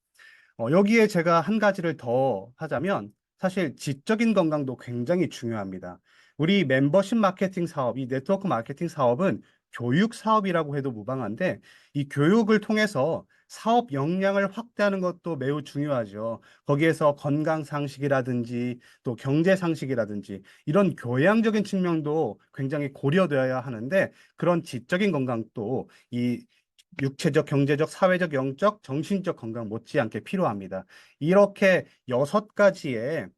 여기에 제가 한 가지를 더 하자면 사실 지적인 건강도 굉장히 중요합니다. 우리 멤버십 마케팅 사업, 이 네트워크 마케팅 사업은 교육 사업이라고 해도 무방한데 이 교육을 통해서 사업 역량을 확대하는 것도 매우 중요하죠. 거기에서 건강 상식이라든지 또 경제 상식이라든지 이런 교양적인 측면도 굉장히 고려되어야 하는데 그런 지적인 건강도 이 육체적, 경제적, 사회적, 영적, 정신적 건강 못지않게 필요합니다. 이렇게 6가지의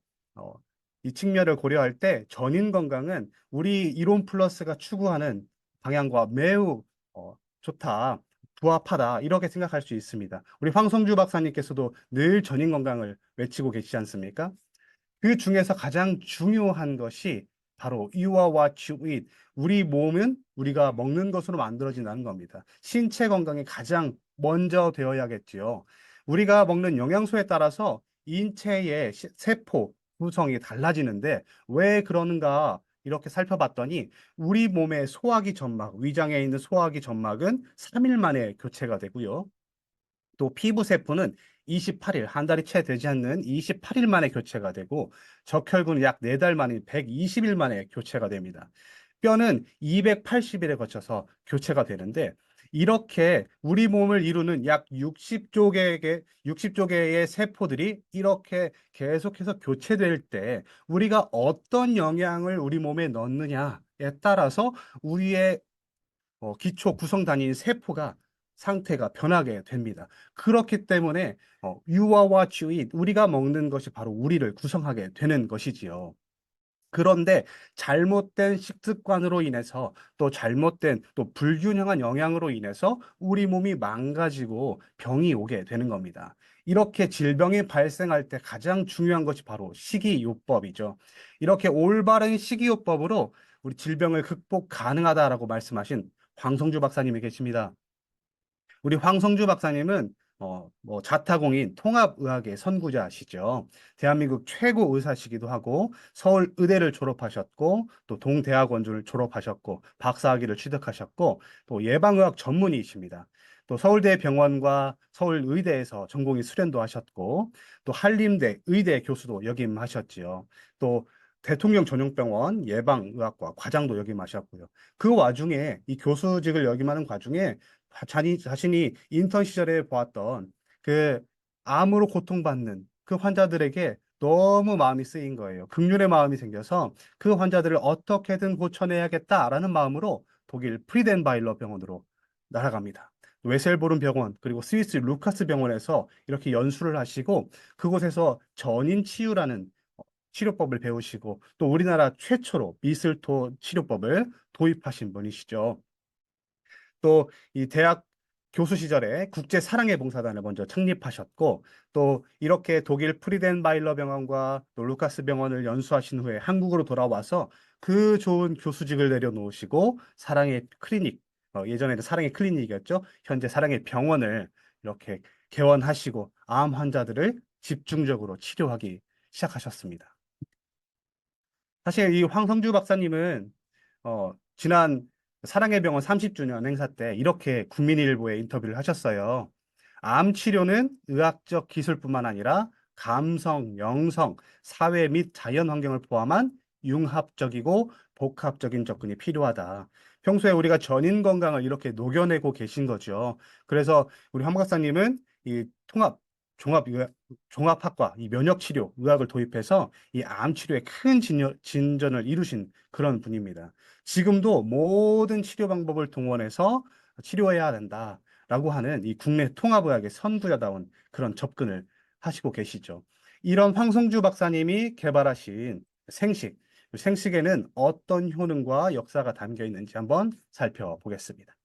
이 측면을 고려할 때 전인 건강은 우리 이론 플러스가 추구하는 방향과 매우 좋다, 부합하다 이렇게 생각할 수 있습니다. 우리 황성주 박사님께서도 늘 전인 건강을 외치고 계시지 않습니까? 그 중에서 가장 중요한 것이 바로 You are what you eat. 우리 몸은 우리가 먹는 것으로 만들어진다는 겁니다. 신체 건강이 가장 먼저 되어야겠지요. 우리가 먹는 영양소에 따라서 인체의 세포 구성이 달라지는데 왜 그러는가 이렇게 살펴봤더니 우리 몸의 소화기 점막, 위장에 있는 소화기 점막은 3일 만에 교체가 되고요. 또 피부 세포는 28일, 한 달이 채 되지 않는 28일 만에 교체가 되고 적혈구는 약 4달 만인 120일 만에 교체가 됩니다. 뼈는 280일에 거쳐서 교체가 되는데 이렇게 우리 몸을 이루는 약 60조 개의 세포들이 이렇게 계속해서 교체될 때 우리가 어떤 영양을 우리 몸에 넣느냐에 따라서 우리의 기초 구성 단위인 세포가 상태가 변하게 됩니다. 그렇기 때문에 You are what you eat. 우리가 먹는 것이 바로 우리를 구성하게 되는 것이지요. 그런데 잘못된 식습관으로 인해서 또 잘못된 또 불균형한 영양으로 인해서 우리 몸이 망가지고 병이 오게 되는 겁니다. 이렇게 질병이 발생할 때 가장 중요한 것이 바로 식이요법이죠. 이렇게 올바른 식이요법으로 우리 질병을 극복 가능하다라고 말씀하신 황성주 박사님이 계십니다. 우리 황성주 박사님은 자타공인 통합의학의 선구자시죠. 대한민국 최고 의사시기도 하고 서울 의대를 졸업하셨고 또 동대학원을 졸업하셨고 박사학위를 취득하셨고 또 예방의학 전문의이십니다. 또 서울대병원과 서울의대에서 전공의 수련도 하셨고 또 한림대 의대 교수도 역임하셨지요. 또 대통령 전용병원 예방의학과 과장도 역임하셨고요. 그 와중에 이 교수직을 역임하는 과중에 자신이 인턴 시절에 보았던 그 암으로 고통받는 그 환자들에게 너무 마음이 쓰인 거예요. 극률의 마음이 생겨서 그 환자들을 어떻게든 고쳐내야겠다라는 마음으로 독일 프리덴바일러 병원으로 날아갑니다. 웨셀보른 병원 그리고 스위스 루카스 병원에서 이렇게 연수를 하시고 그곳에서 전인 치유라는 치료법을 배우시고 또 우리나라 최초로 미슬토 치료법을 도입하신 분이시죠. 또 이 대학 교수 시절에 국제 사랑의 봉사단을 먼저 창립하셨고 또 이렇게 독일 프리덴바일러 병원과 또 루카스 병원을 연수하신 후에 한국으로 돌아와서 그 좋은 교수직을 내려놓으시고 사랑의 클리닉 예전에는 사랑의 클리닉이었죠. 현재 사랑의 병원을 이렇게 개원하시고 암 환자들을 집중적으로 치료하기 시작하셨습니다. 사실 이 황성주 박사님은 지난 사랑의 병원 30주년 행사 때 이렇게 국민일보에 인터뷰를 하셨어요. 암 치료는 의학적 기술뿐만 아니라 감성, 영성, 사회 및 자연 환경을 포함한 융합적이고 복합적인 접근이 필요하다. 평소에 우리가 전인 건강을 이렇게 녹여내고 계신 거죠. 그래서 우리 황 박사님은 이 종합학과, 이 면역치료 의학을 도입해서 이 암 치료에 큰 진전을 이루신 그런 분입니다. 지금도 모든 치료 방법을 동원해서 치료해야 된다라고 하는 이 국내 통합의학의 선구자다운 그런 접근을 하시고 계시죠. 이런 황성주 박사님이 개발하신 생식, 생식에는 어떤 효능과 역사가 담겨 있는지 한번 살펴보겠습니다.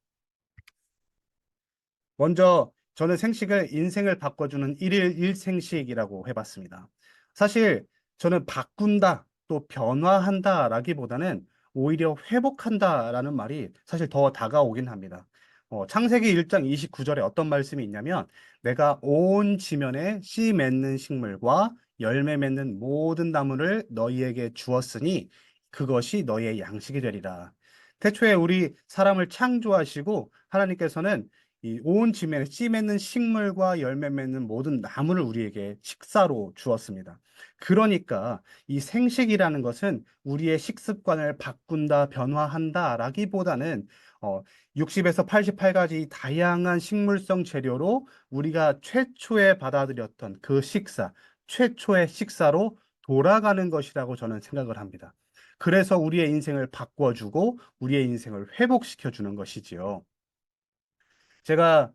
먼저 저는 생식을 인생을 바꿔주는 일일 일생식이라고 해봤습니다. 사실 저는 바꾼다 또 변화한다라기보다는 오히려 회복한다라는 말이 사실 더 다가오긴 합니다. 창세기 1장 29절에 어떤 말씀이 있냐면 내가 온 지면에 씨 맺는 식물과 열매 맺는 모든 나무를 너희에게 주었으니 그것이 너희의 양식이 되리라. 태초에 우리 사람을 창조하시고 하나님께서는 이 온 지면에 씨 맺는 식물과 열매 맺는 모든 나무를 우리에게 식사로 주었습니다. 그러니까 이 생식이라는 것은 우리의 식습관을 바꾼다, 변화한다라기보다는 60에서 88가지 다양한 식물성 재료로 우리가 최초에 받아들였던 그 식사, 최초의 식사로 돌아가는 것이라고 저는 생각을 합니다. 그래서 우리의 인생을 바꿔주고 우리의 인생을 회복시켜주는 것이지요. 제가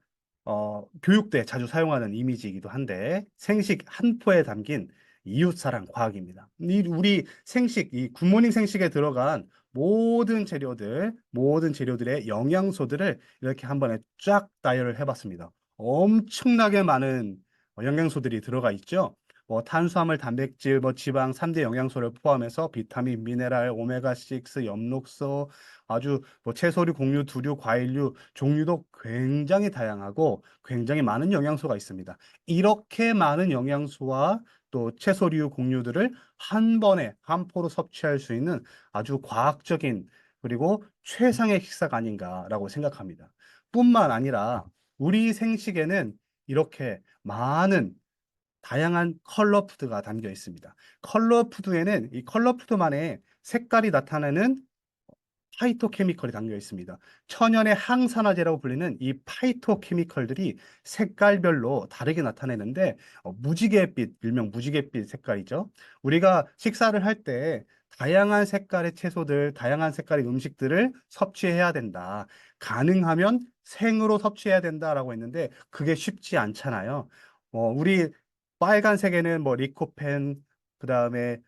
교육 때 자주 사용하는 이미지이기도 한데 생식 한 포에 담긴 이웃사랑 과학입니다. 우리 생식, 이 굿모닝 생식에 들어간 모든 재료들의 영양소들을 이렇게 한 번에 쫙 나열을 해봤습니다. 엄청나게 많은 영양소들이 들어가 있죠. 뭐 탄수화물, 단백질, 뭐 지방 3대 영양소를 포함해서 비타민, 미네랄, 오메가6, 엽록소, 아주 뭐 채소류, 곡류, 두류, 과일류 종류도 굉장히 다양하고 굉장히 많은 영양소가 있습니다. 이렇게 많은 영양소와 또 채소류, 곡류들을 한 번에 한 포로 섭취할 수 있는 아주 과학적인 그리고 최상의 식사가 아닌가라고 생각합니다. 뿐만 아니라 우리 생식에는 이렇게 많은 다양한 컬러 푸드가 담겨 있습니다. 컬러 푸드에는 이 컬러 푸드만의 색깔이 나타내는 파이토케미컬이 담겨 있습니다. 천연의 항산화제라고 불리는 이 파이토케미컬들이 색깔별로 다르게 나타내는데 무지갯빛, 일명 무지갯빛 색깔이죠. 우리가 식사를 할 때 다양한 색깔의 채소들, 다양한 색깔의 음식들을 섭취해야 된다. 가능하면 생으로 섭취해야 된다라고 했는데 그게 쉽지 않잖아요. 우리 빨간색에는 뭐 리코펜, 그다음에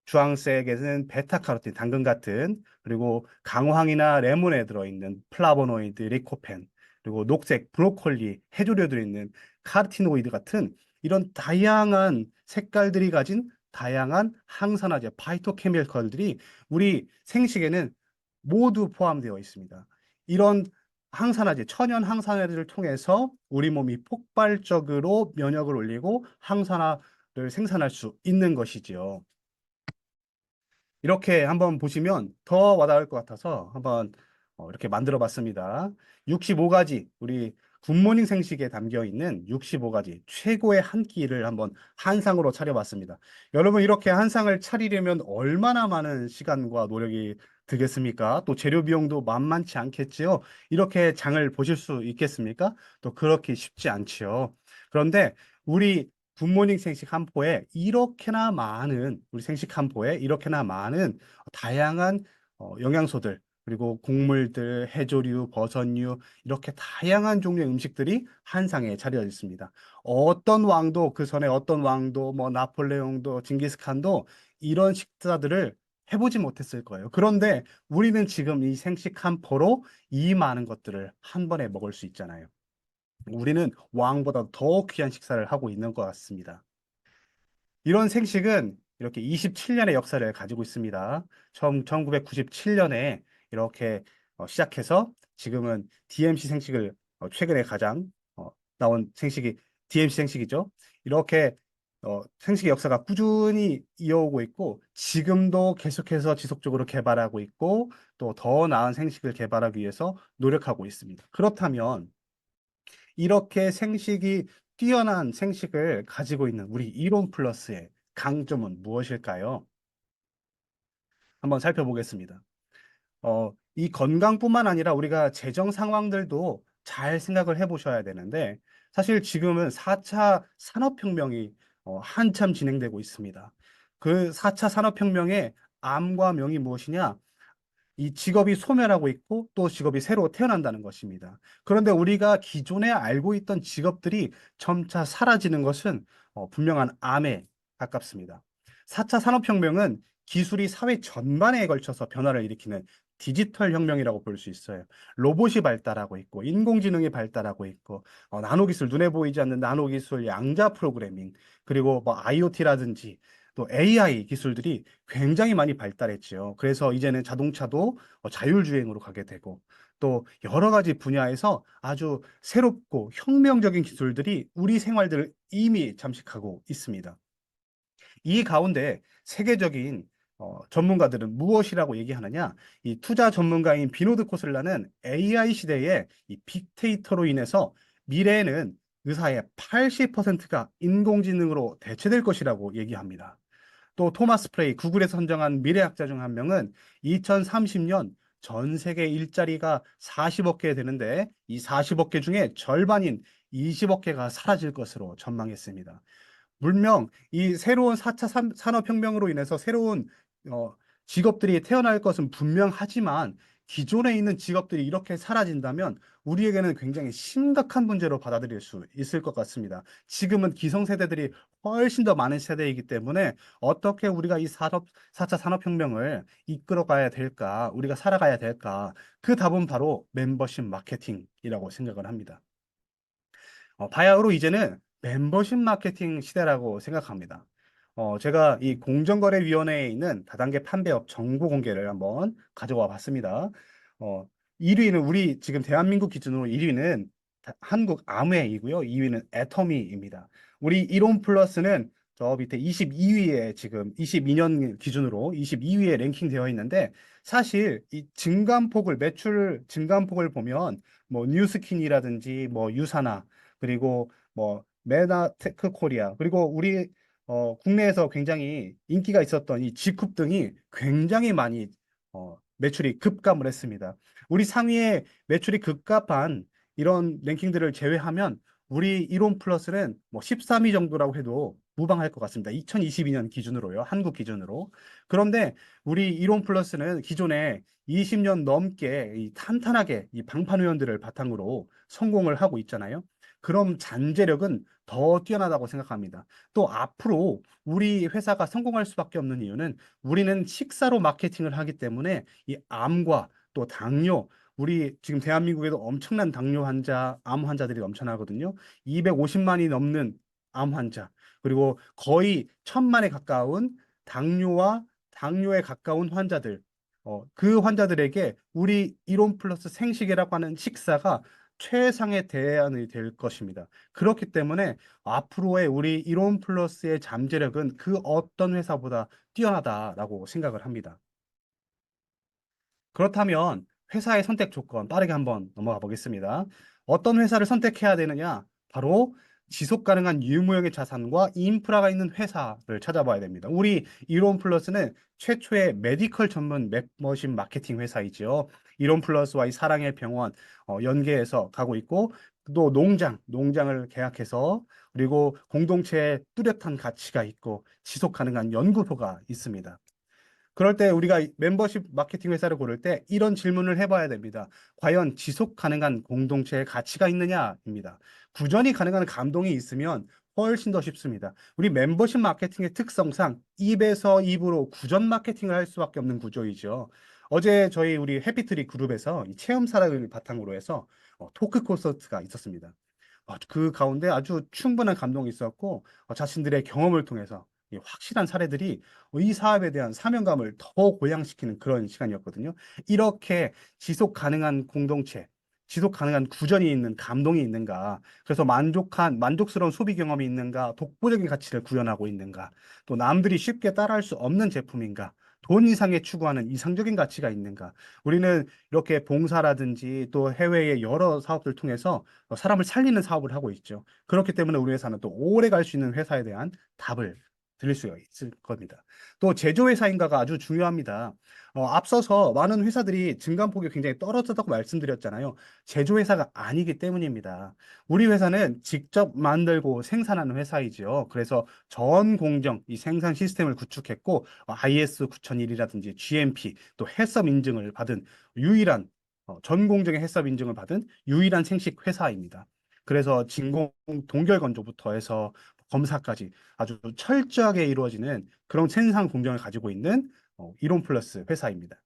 주황색에는 베타카로틴, 당근 같은, 그리고 강황이나 레몬에 들어있는 플라보노이드, 리코펜, 그리고 녹색, 브로콜리, 해조류들이 있는 카르티노이드 같은 이런 다양한 색깔들이 가진 다양한 항산화제, 파이토케미컬들이 우리 생식에는 모두 포함되어 있습니다. 이런 항산화제, 천연 항산화제를 통해서 우리 몸이 폭발적으로 면역을 올리고 항산화를 생산할 수 있는 것이지요. 이렇게 한번 보시면 더 와닿을 것 같아서 한번 이렇게 만들어 봤습니다. 65가지 우리 굿모닝 생식에 담겨 있는 65가지 최고의 한 끼를 한번 한상으로 차려봤습니다. 여러분 이렇게 한상을 차리려면 얼마나 많은 시간과 노력이 들겠습니까? 또 재료 비용도 만만치 않겠지요. 이렇게 장을 보실 수 있겠습니까? 또 그렇게 쉽지 않지요. 그런데 우리 굿모닝 생식 한 포에 이렇게나 많은 우리 생식 한 포에 이렇게나 많은 다양한 영양소들 그리고 곡물들, 해조류, 버섯류 이렇게 다양한 종류의 음식들이 한 상에 차려져 있습니다. 어떤 왕도 그 전에 어떤 왕도 뭐 나폴레옹도 징기스칸도 이런 식사들을 해보지 못했을 거예요. 그런데 우리는 지금 이 생식 한 포로 이 많은 것들을 한 번에 먹을 수 있잖아요. 우리는 왕보다 더 귀한 식사를 하고 있는 것 같습니다. 이런 생식은 이렇게 27년의 역사를 가지고 있습니다. 1997년에 이렇게 시작해서 지금은 DMC 생식을 최근에 가장 나온 생식이 DMC 생식이죠. 이렇게 생식의 역사가 꾸준히 이어오고 있고 지금도 계속해서 지속적으로 개발하고 있고 또 더 나은 생식을 개발하기 위해서 노력하고 있습니다. 그렇다면 이렇게 생식이 뛰어난 생식을 가지고 있는 우리 이론 플러스의 강점은 무엇일까요? 한번 살펴보겠습니다. 이 건강뿐만 아니라 우리가 재정 상황들도 잘 생각을 해보셔야 되는데 사실 지금은 4차 산업혁명이 한참 진행되고 있습니다. 그 4차 산업혁명의 암과 명이 무엇이냐? 이 직업이 소멸하고 있고 또 직업이 새로 태어난다는 것입니다. 그런데 우리가 기존에 알고 있던 직업들이 점차 사라지는 것은 분명한 암에 가깝습니다. 4차 산업혁명은 기술이 사회 전반에 걸쳐서 변화를 일으키는 디지털 혁명이라고 볼 수 있어요. 로봇이 발달하고 있고 인공지능이 발달하고 있고 나노기술, 눈에 보이지 않는 나노기술, 양자 프로그래밍, 그리고 뭐 IoT라든지 또 AI 기술들이 굉장히 많이 발달했지요. 그래서 이제는 자동차도 자율주행으로 가게 되고 또 여러 가지 분야에서 아주 새롭고 혁명적인 기술들이 우리 생활들을 이미 잠식하고 있습니다. 이 가운데 세계적인 전문가들은 무엇이라고 얘기하느냐? 이 투자 전문가인 비노드 코슬라는 AI 시대에 이 빅데이터로 인해서 미래에는 의사의 80%가 인공지능으로 대체될 것이라고 얘기합니다. 또 토마스 프레이 구글에서 선정한 미래학자 중 한 명은 2030년 전 세계 일자리가 40억 개 되는데 이 40억 개 중에 절반인 20억 개가 사라질 것으로 전망했습니다. 물론 이 새로운 4차 산업혁명으로 인해서 새로운 어, 직업들이 태어날 것은 분명하지만 기존에 있는 직업들이 이렇게 사라진다면 우리에게는 굉장히 심각한 문제로 받아들일 수 있을 것 같습니다. 지금은 기성세대들이 훨씬 더 많은 세대이기 때문에 어떻게 우리가 이 4차 산업혁명을 이끌어가야 될까, 우리가 살아가야 될까, 그 답은 바로 멤버십 마케팅이라고 생각을 합니다. 바야흐로 이제는 멤버십 마케팅 시대라고 생각합니다. 제가 이 공정거래위원회에 있는 다단계 판매업 정보 공개를 한번 가져와 봤습니다. 1위는 우리 지금 대한민국 기준으로 1위는 한국 아무웨이고요. 2위는 애터미입니다. 우리 이론 플러스는 저 밑에 22위에 지금 22년 기준으로 22위에 랭킹되어 있는데 사실 이 증감폭을 매출 증감폭을 보면 뭐 뉴스킨이라든지 뭐 유사나 그리고 뭐 메나테크 코리아 그리고 우리 국내에서 굉장히 인기가 있었던 이 G쿱 등이 굉장히 많이 매출이 급감을 했습니다. 우리 상위에 매출이 급감한 이런 랭킹들을 제외하면 우리 이론 플러스는 뭐 13위 정도라고 해도 무방할 것 같습니다. 2022년 기준으로요. 한국 기준으로. 그런데 우리 이론 플러스는 기존에 20년 넘게 이 탄탄하게 이 방판 회원들을 바탕으로 성공을 하고 있잖아요. 그럼 잠재력은 더 뛰어나다고 생각합니다. 또 앞으로 우리 회사가 성공할 수밖에 없는 이유는 우리는 식사로 마케팅을 하기 때문에 이 암과 또 당뇨, 우리 지금 대한민국에도 엄청난 당뇨 환자, 암 환자들이 넘쳐나거든요. 250만이 넘는 암 환자, 그리고 거의 1000만에 가까운 당뇨와 당뇨에 가까운 환자들, 그 환자들에게 우리 이론 플러스 생식이라고 하는 식사가 최상의 대안이 될 것입니다. 그렇기 때문에 앞으로의 우리 이론 플러스의 잠재력은 그 어떤 회사보다 뛰어나다라고 생각을 합니다. 그렇다면 회사의 선택 조건 빠르게 한번 넘어가 보겠습니다. 어떤 회사를 선택해야 되느냐? 바로 지속 가능한 유무형의 자산과 인프라가 있는 회사를 찾아봐야 됩니다. 우리 이론 플러스는 최초의 메디컬 전문 멤버십 마케팅 회사이죠. 이론 플러스와 이 사랑의 병원 연계해서 가고 있고 또 농장을 계약해서 그리고 공동체에 뚜렷한 가치가 있고 지속 가능한 연구소가 있습니다. 그럴 때 우리가 멤버십 마케팅 회사를 고를 때 이런 질문을 해봐야 됩니다. 과연 지속 가능한 공동체의 가치가 있느냐입니다. 구전이 가능한 감동이 있으면 훨씬 더 쉽습니다. 우리 멤버십 마케팅의 특성상 입에서 입으로 구전 마케팅을 할 수밖에 없는 구조이죠. 어제 저희 우리 해피트리 그룹에서 이 체험 사례를 바탕으로 해서 토크 콘서트가 있었습니다. 그 가운데 아주 충분한 감동이 있었고 자신들의 경험을 통해서 이 확실한 사례들이 이 사업에 대한 사명감을 더 고양시키는 그런 시간이었거든요. 이렇게 지속 가능한 공동체, 지속 가능한 구전이 있는 감동이 있는가, 그래서 만족스러운 소비 경험이 있는가, 독보적인 가치를 구현하고 있는가, 또 남들이 쉽게 따라할 수 없는 제품인가, 돈 이상의 추구하는 이상적인 가치가 있는가. 우리는 이렇게 봉사라든지 또 해외의 여러 사업들 통해서 사람을 살리는 사업을 하고 있죠. 그렇기 때문에 우리 회사는 또 오래 갈 수 있는 회사에 대한 답을 드릴 수가 있을 겁니다. 또 제조회사인가가 아주 중요합니다. 앞서서 많은 회사들이 증감폭이 굉장히 떨어졌다고 말씀드렸잖아요. 제조회사가 아니기 때문입니다. 우리 회사는 직접 만들고 생산하는 회사이지요. 그래서 전 공정 이 생산 시스템을 구축했고 IS 9001이라든지 GMP 또 해썹 인증을 받은 유일한 전 공정의 해썹 인증을 받은 유일한 생식 회사입니다. 그래서 진공 동결 건조부터 해서 검사까지 아주 철저하게 이루어지는 그런 생산 공정을 가지고 있는 이론 플러스 회사입니다.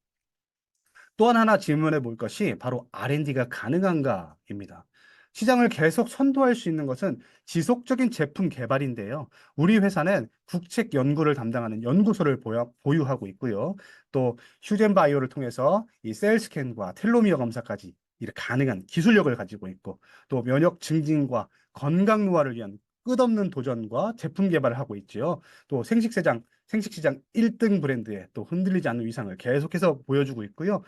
또 하나 질문해 볼 것이 바로 R&D가 가능한가입니다. 시장을 계속 선도할 수 있는 것은 지속적인 제품 개발인데요. 우리 회사는 국책 연구를 담당하는 연구소를 보유하고 있고요. 또 휴젠바이오를 통해서 이 셀스캔과 텔로미어 검사까지 이렇게 가능한 기술력을 가지고 있고, 또 면역 증진과 건강 노화를 위한 끝없는 도전과 제품 개발을 하고 있지요. 또 생식시장 1등 브랜드의 또 흔들리지 않는 위상을 계속해서 보여주고 있고요.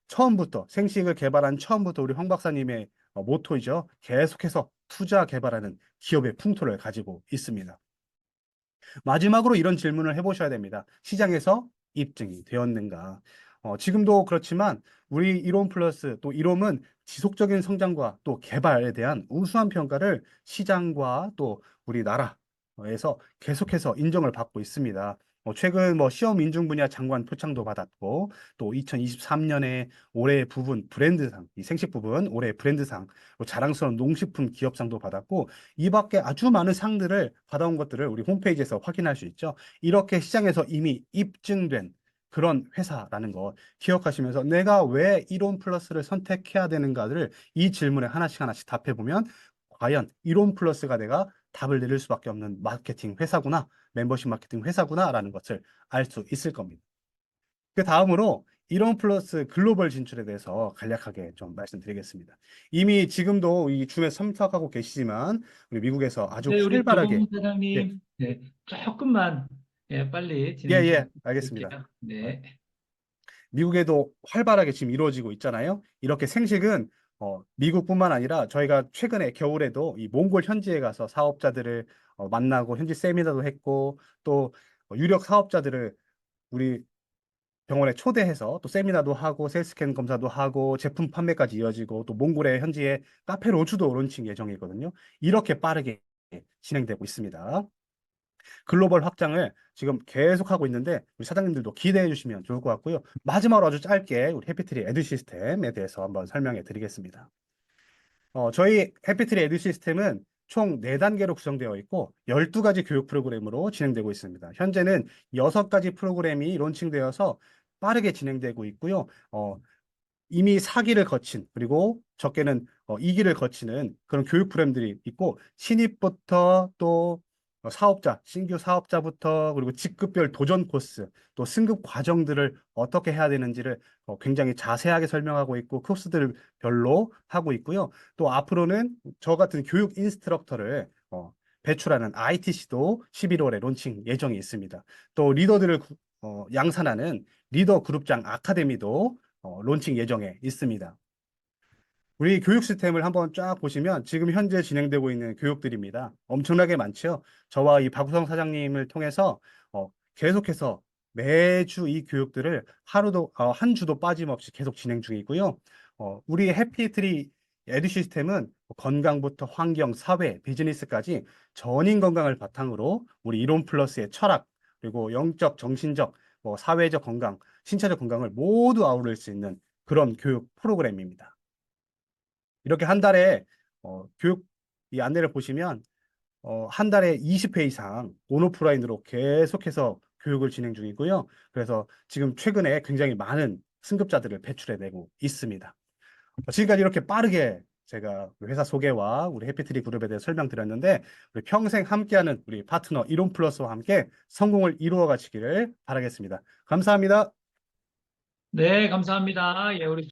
처음부터 생식을 개발한 처음부터 우리 황 박사님의 모토이죠. 계속해서 투자 개발하는 기업의 풍토를 가지고 있습니다. 마지막으로 이런 질문을 해보셔야 됩니다. 시장에서 입증이 되었는가? 지금도 그렇지만 우리 이론 플러스 또 이론은 지속적인 성장과 또 개발에 대한 우수한 평가를 시장과 또 우리나라에서 계속해서 인정을 받고 있습니다. 최근 시험 인증 분야 장관 표창도 받았고, 또 2023년에 올해 부분 브랜드상, 이 생식 부분 올해 브랜드상, 자랑스러운 농식품 기업상도 받았고, 이 밖에 아주 많은 상들을 받아온 것들을 우리 홈페이지에서 확인할 수 있죠. 이렇게 시장에서 이미 입증된 그런 회사라는 거 기억하시면서 내가 왜 이론 플러스를 선택해야 되는가를 이 질문에 하나씩 답해보면 과연 이론 플러스가 내가 답을 내릴 수밖에 없는 마케팅 회사구나, 멤버십 마케팅 회사구나라는 것을 알 수 있을 겁니다. 그 다음으로 이론 플러스 글로벌 진출에 대해서 간략하게 좀 말씀드리겠습니다. 이미 지금도 이 줌에 참석하고 계시지만 우리 미국에서 아주 네, 우리 활발하게. 조봉 예, 사장님, 네, 조금만 빨리 진행 좀 알겠습니다. 부탁드릴게요. 네. 미국에도 활발하게 지금 이루어지고 있잖아요. 이렇게 생식은 미국뿐만 아니라 저희가 최근에 겨울에도 이 몽골 현지에 가서 사업자들을 만나고 현지 세미나도 했고, 또 유력 사업자들을 우리 병원에 초대해서 또 세미나도 하고 셀스캔 검사도 하고 제품 판매까지 이어지고, 또 몽골의 현지에 카페 로즈도 론칭 예정이거든요. 이렇게 빠르게 진행되고 있습니다. 글로벌 확장을 지금 계속하고 있는데 우리 사장님들도 기대해 주시면 좋을 것 같고요. 마지막으로 아주 짧게 우리 해피트리 에듀 시스템에 대해서 한번 설명해 드리겠습니다. 저희 해피트리 에듀 시스템은 총 4단계로 구성되어 있고 12가지 교육 프로그램으로 진행되고 있습니다. 현재는 6가지 프로그램이 론칭되어서 빠르게 진행되고 있고요. 이미 4기를 거친, 그리고 적게는 2기를 거치는 그런 교육 프로그램들이 있고, 신입부터 또 신규 사업자부터, 그리고 직급별 도전 코스, 또 승급 과정들을 어떻게 해야 되는지를 굉장히 자세하게 설명하고 있고, 코스들별로 하고 있고요. 또 앞으로는 저 같은 교육 인스트럭터를 배출하는 ITC도 11월에 론칭 예정이 있습니다. 또 리더들을 양산하는 리더 그룹장 아카데미도 론칭 예정에 있습니다. 우리 교육 시스템을 한번 쫙 보시면 지금 현재 진행되고 있는 교육들입니다. 엄청나게 많죠. 저와 이 박우성 사장님을 통해서 계속해서 매주 이 교육들을 한 주도 빠짐없이 계속 진행 중이고요. 우리 해피트리 에듀 시스템은 건강부터 환경, 사회, 비즈니스까지 전인 건강을 바탕으로 우리 이론 플러스의 철학, 그리고 영적, 정신적, 사회적 건강, 신체적 건강을 모두 아우를 수 있는 그런 교육 프로그램입니다. 이렇게 한 달에 교육 이 안내를 보시면 한 달에 20회 이상 온오프라인으로 계속해서 교육을 진행 중이고요. 그래서 지금 최근에 굉장히 많은 승급자들을 배출해내고 있습니다. 지금까지 이렇게 빠르게 제가 회사 소개와 우리 해피트리 그룹에 대해 설명드렸는데, 우리 평생 함께하는 우리 파트너 이론 플러스와 함께 성공을 이루어 가시기를 바라겠습니다. 감사합니다. 네, 감사합니다. 예, 우리